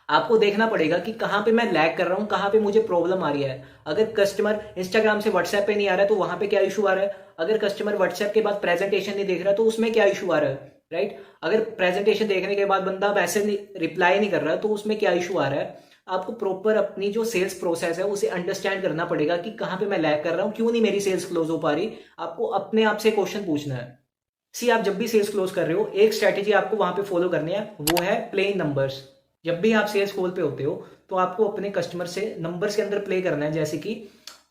आपको देखना पड़ेगा कि कहां पे मैं लैग कर रहा हूं, कहां पे मुझे प्रॉब्लम आ रही है। अगर कस्टमर इंस्टाग्राम से व्हाट्सएप पे नहीं आ रहा है तो वहां पे क्या इशू आ रहा है, अगर कस्टमर व्हाट्सएप के बाद प्रेजेंटेशन नहीं देख रहा तो उसमें क्या इशू आ रहा है, राइट। अगर प्रेजेंटेशन देखने के बाद बंदा मैसेज रिप्लाई नहीं कर रहा है तो उसमें क्या इशू आ रहा है। आपको प्रॉपर अपनी जो सेल्स प्रोसेस है उसे अंडरस्टैंड करना पड़ेगा कि कहां पे मैं लैग कर रहा हूं, क्यों नहीं मेरी सेल्स क्लोज हो पा रही। आपको अपने आप से क्वेश्चन पूछना है। सी, आप जब भी सेल्स क्लोज कर रहे हो एक स्ट्रेटेजी आपको वहां पे फॉलो करनी है, वो है प्लेइंग नंबर्स। जब भी आप सेल्स कॉल पे होते हो तो आपको अपने कस्टमर से नंबर्स के अंदर प्ले करना है। जैसे कि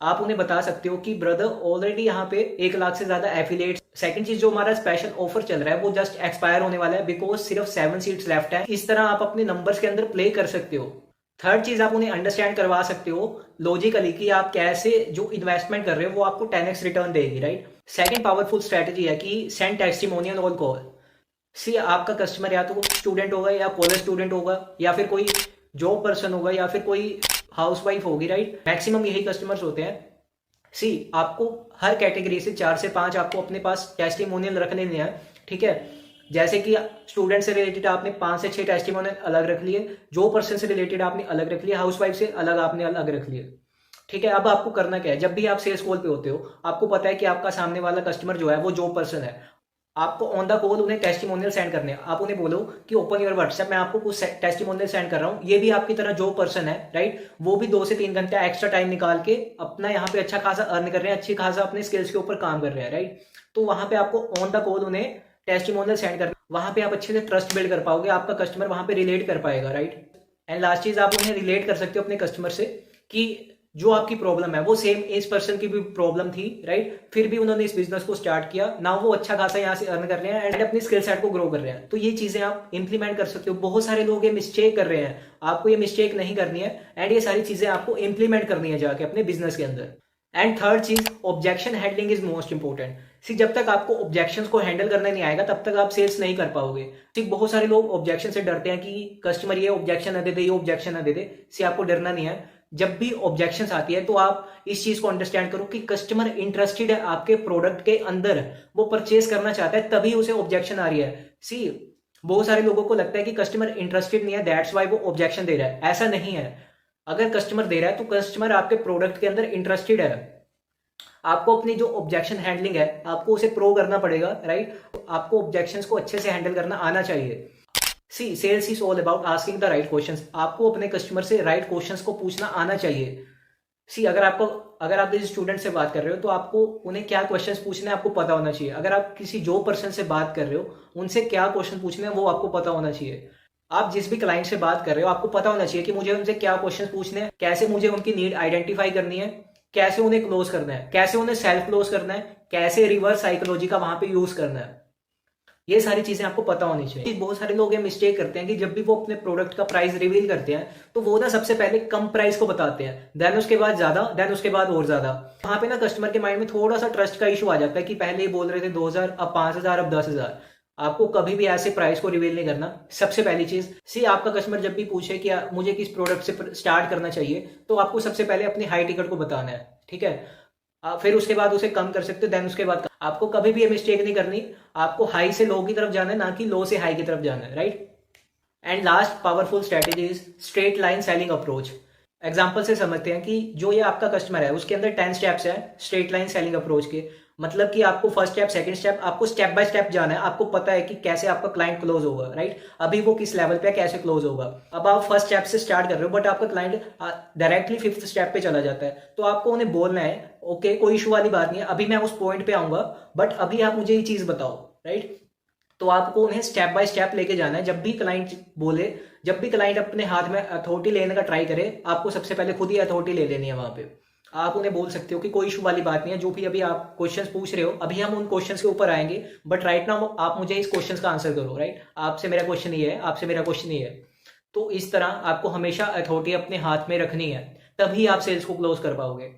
आप उन्हें बता सकते हो कि ब्रदर ऑलरेडी यहाँ पे 1 लाख से ज्यादा एफिलिएट। सेकंड चीज, जो हमारा स्पेशल ऑफर चल रहा है वो जस्ट एक्सपायर होने वाला है बिकॉज सिर्फ 7 सीट्स लेफ्ट है। इस तरह आप अपने नंबर्स के अंदर प्ले कर सकते हो। थर्ड चीज, आप उन्हें अंडरस्टैंड करवा सकते हो लॉजिकली कि आप कैसे जो इन्वेस्टमेंट कर रहे हो वो आपको 10x रिटर्न देगी, राइट। सेकंड पावरफुल स्ट्रेटेजी है कि सेंड टेस्टिमोनियल ऑन कॉल। सी, आपका कस्टमर या तो स्टूडेंट होगा या कॉलेज स्टूडेंट होगा या फिर कोई जॉब पर्सन होगा या फिर कोई हाउसवाइफ होगी, राइट। मैक्सिमम यही कस्टमर्स होते हैं। सी, आपको हर कैटेगरी से 4 से 5 आपको अपने पास टेस्टिमोनियल रखने हैं, ठीक है। जैसे कि स्टूडेंट से रिलेटेड आपने 5 से 6 टेस्टिमोनियल अलग रख लिए, जॉब पर्सन से रिलेटेड आपने अलग रख लिया, हाउसवाइफ से अलग आपने अलग रख लिए, ठीक है। अब आपको करना क्या है, जब भी आप सेल्स कॉल पे होते हो आपको पता है कि आपका सामने वाला कस्टमर जो है वो जॉब पर्सन है। आपको ऑन द कॉल उन्हें टेस्टिमोनियल सेंड करने हैं। आप उन्हें बोलो कि ओपन योर व्हाट्सएप, मैं आपको कुछ टेस्टिमोनियल सेंड कर रहा हूँ। ये भी आपकी तरह जो पर्सन है, राइट, वो भी 2 से 3 घंटा एक्स्ट्रा टाइम निकाल के अपना यहाँ पे अच्छा खासा अर्न कर रहे हैं, अच्छी खासा अपने स्किल्स के ऊपर काम कर रहे हैं, राइट। तो वहां पे आपको ऑन द कॉल उन्हें टेस्टिमोनियल सेंड कर, वहां पे आप अच्छे से ट्रस्ट बिल्ड कर पाओगे, आपका कस्टमर वहां पे रिलेट कर पाएगा, राइट। एंड लास्ट चीज, आप उन्हें रिलेट कर सकते हो अपने कस्टमर से कि जो आपकी प्रॉब्लम है वो सेम एज पर्सन की भी प्रॉब्लम थी, राइट। फिर भी उन्होंने इस बिजनेस को स्टार्ट किया, ना वो अच्छा खासा यहाँ से अर्न कर रहे हैं एंड अपनी स्किल सेट को ग्रो कर रहे हैं। तो ये चीजें आप इंप्लीमेंट कर सकते हो। बहुत सारे लोग ये मिस्टेक कर रहे हैं, आपको ये मिस्टेक नहीं करनी है एंड ये सारी चीजें आपको इंप्लीमेंट करनी है जाके अपने बिजनेस के अंदर। एंड थर्ड चीज, objection handling is most important. See, जब तक आपको ऑब्जेक्शन को हैंडल करना नहीं आएगा तब तक आप सेल्स नहीं कर पाओगे। ठीक, बहुत सारे लोग ऑब्जेक्शन से डरते हैं कि कस्टमर ये ऑब्जेक्शन ना दे दे, ये ऑब्जेक्शन ना दे दे। सी, आपको डरना नहीं है। जब भी ऑब्जेक्शंस आती है तो आप इस चीज को अंडरस्टैंड करो कि कस्टमर इंटरेस्टेड है आपके प्रोडक्ट के अंदर, वो परचेज करना चाहता है, तभी उसे ऑब्जेक्शन आ रही है। सी, बहुत सारे लोगों को लगता है कि कस्टमर इंटरेस्टेड नहीं है, दैट्स वाई वो ऑब्जेक्शन दे रहा है। ऐसा नहीं है। अगर कस्टमर दे रहा है तो कस्टमर आपके प्रोडक्ट के अंदर इंटरेस्टेड है। आपको अपनी जो ऑब्जेक्शन हैंडलिंग है आपको उसे प्रो करना पड़ेगा, राइट। आपको ऑब्जेक्शंस को अच्छे से हैंडल करना आना चाहिए। See, sales is all about asking the right questions. आपको अपने कस्टमर से राइट क्वेश्चंस को पूछना आना चाहिए। सी, अगर आप किसी स्टूडेंट से बात कर रहे हो तो आपको उन्हें क्या क्वेश्चंस पूछने हैं आपको पता होना चाहिए। अगर आप किसी जॉब पर्सन से बात कर रहे हो उनसे क्या क्वेश्चन पूछने हैं वो आपको पता होना चाहिए। आप जिस भी क्लाइंट से बात कर रहे हो आपको पता होना चाहिए कि मुझे उनसे क्या क्वेश्चन पूछने हैं, कैसे मुझे उनकी नीड आइडेंटिफाई करनी है, कैसे उन्हें क्लोज करना है, कैसे उन्हें सेल्फ क्लोज करना है, कैसे रिवर्स साइकोलॉजी का वहां पे यूज करना है। ये सारी चीजें आपको पता होनी चाहिए। बहुत सारे लोग ये मिस्टेक करते हैं कि जब भी वो अपने प्रोडक्ट का प्राइस रिवील करते हैं तो वो ना सबसे पहले कम प्राइस को बताते हैं, देन उसके बाद ज्यादा, देन उसके बाद और ज्यादा। वहां पे ना कस्टमर के माइंड में थोड़ा सा ट्रस्ट का इशू आ जाता है कि पहले ये बोल रहे थे 2000, अब 5000, अब 10,000। आपको कभी भी ऐसे प्राइस को रिवील नहीं करना, सबसे पहली चीज। सी, आपका कस्टमर जब भी पूछे कि मुझे किस प्रोडक्ट से स्टार्ट करना चाहिए तो आपको सबसे पहले अपनी हाई टिकट को बताना है, ठीक है। फिर उसके बाद उसे कम कर सकते हो, देन उसके बाद आपको कभी भी ये मिस्टेक नहीं करनी। आपको हाई से लो की तरफ जाना है, ना कि लो से हाई की तरफ जाना है, right. And last powerful strategy is straight line selling approach. Example से समझते हैं कि जो ये आपका कस्टमर है उसके अंदर 10 स्टेप्स है स्ट्रेट लाइन सेलिंग अप्रोच के। मतलब कि आपको फर्स्ट स्टेप, सेकंड स्टेप, आपको स्टेप बाय स्टेप जाना है। आपको पता है कि कैसे आपका क्लाइंट क्लोज होगा, राइट। अभी वो किस लेवल पे कैसे क्लोज होगा। अब आप फर्स्ट स्टेप से स्टार्ट कर रहे हो बट आपका क्लाइंट डायरेक्टली 5th स्टेप पे चला जाता है, तो आपको उन्हें बोलना है ओके कोई इशू वाली बात नहीं है, अभी मैं उस पॉइंट पे आऊंगा बट अभी आप मुझे ये चीज बताओ, राइट। तो आपको उन्हें स्टेप बाय स्टेप लेके जाना है। जब भी क्लाइंट बोले, जब भी क्लाइंट अपने हाथ में अथॉरिटी लेने का ट्राई करे, आपको सबसे पहले खुद ही अथॉरिटी ले लेनी है वहां पे। आप उन्हें बोल सकते हो कि कोई इशू वाली बात नहीं है, जो भी अभी आप क्वेश्चंस पूछ रहे हो अभी हम उन क्वेश्चंस के ऊपर आएंगे, बट राइट नाउ आप मुझे इस क्वेश्चंस का आंसर करो, राइट? आपसे मेरा क्वेश्चन ये है, आपसे मेरा क्वेश्चन ये है। तो इस तरह आपको हमेशा अथॉरिटी अपने हाथ में रखनी है, तभी आप सेल्स को क्लोज कर पाओगे।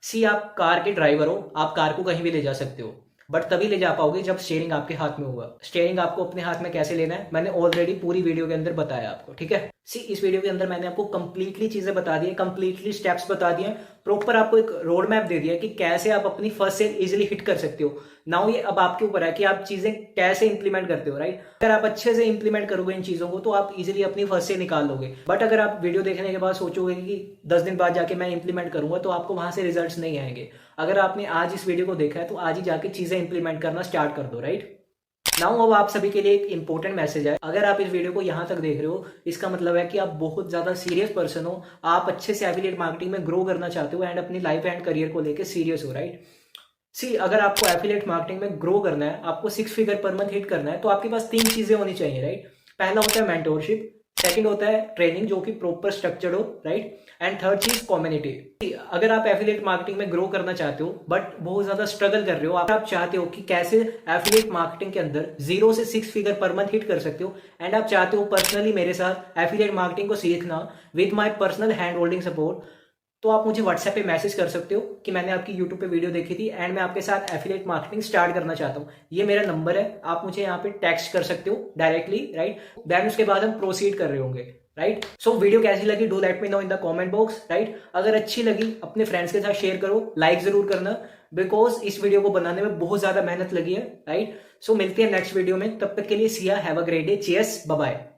सी, आप कार के ड्राइवर हो, आप कार को कहीं भी ले जा सकते हो, बट तभी ले जा पाओगे जब स्टीयरिंग आपके हाथ में होगा। स्टीयरिंग आपको अपने हाथ में कैसे लेना है मैंने ऑलरेडी पूरी वीडियो के अंदर बताया आपको, ठीक है? सी, इस वीडियो के अंदर मैंने आपको कंप्लीटली चीजें बता दी है, कंप्लीटली स्टेप्स बता दिए, प्रॉपर आपको एक रोड मैप दे दिया है कि कैसे आप अपनी फर्स्ट सेल इजिली हिट कर सकते हो। नाउ ये अब आपके ऊपर है कि आप चीजें कैसे इंप्लीमेंट करते हो, राइट? अगर आप अच्छे से इंप्लीमेंट करोगे इन चीजों को तो आप इजिली अपनी फर्स्ट सेल निकाल लोगे। बट अगर आप वीडियो देखने के बाद सोचोगे कि 10 दिन बाद जाके मैं इंप्लीमेंट करूंगा, तो आपको वहां से रिजल्ट्स नहीं आएंगे। अगर आपने आज इस वीडियो को देखा है तो आज ही जाके चीजें इंप्लीमेंट करना स्टार्ट कर दो, राइट? नाउ अब आप सभी के लिए एक इंपॉर्टेंट मैसेज है। अगर आप इस वीडियो को यहां तक देख रहे हो, इसका मतलब है कि आप बहुत ज्यादा सीरियस पर्सन हो, आप अच्छे से एफिलिएट मार्केटिंग में ग्रो करना चाहते हो एंड अपनी लाइफ एंड करियर को लेकर सीरियस हो, राइट? सी, अगर आपको एफिलिएट मार्केटिंग में ग्रो करना है, आपको 6 फिगर पर मंथ हिट करना है, तो आपके पास 3 चीजें होनी चाहिए, राइट? पहला होता है मेंटोरशिप, सेकंड होता है ट्रेनिंग जो कि प्रॉपर स्ट्रक्चर्ड हो, राइट? एंड थर्ड चीज कम्युनिटी। अगर आप एफिलिएट मार्केटिंग में ग्रो करना चाहते हो बट बहुत ज्यादा स्ट्रगल कर रहे हो, आप चाहते हो कि कैसे एफिलिएट मार्केटिंग के अंदर 0 से 6 फिगर पर मंथ हिट कर सकते हो, एंड आप चाहते हो पर्सनली मेरे साथ एफिलिएट मार्केटिंग को सीखना with my personal hand holding support, तो आप मुझे व्हाट्सएप पे मैसेज कर सकते हो कि मैंने आपकी यूट्यूब पे वीडियो देखी थी एंड मैं आपके साथ एफिलिएट मार्केटिंग स्टार्ट करना चाहता हूँ। ये मेरा नंबर है, आप मुझे यहाँ पे टेक्स्ट कर सकते हो डायरेक्टली, राइट? देन उसके बाद हम प्रोसीड कर रहे होंगे, राइट? सो वीडियो कैसी लगी do let me know in the comment box, right? अगर अच्छी लगी अपने फ्रेंड्स के साथ शेयर करो, लाइक जरूर करना, बिकॉज इस वीडियो को बनाने में बहुत ज्यादा मेहनत लगी है, राइट? सो मिलते हैं नेक्स्ट वीडियो में, तब तक के लिए Siya, have a great day, cheers, bye bye.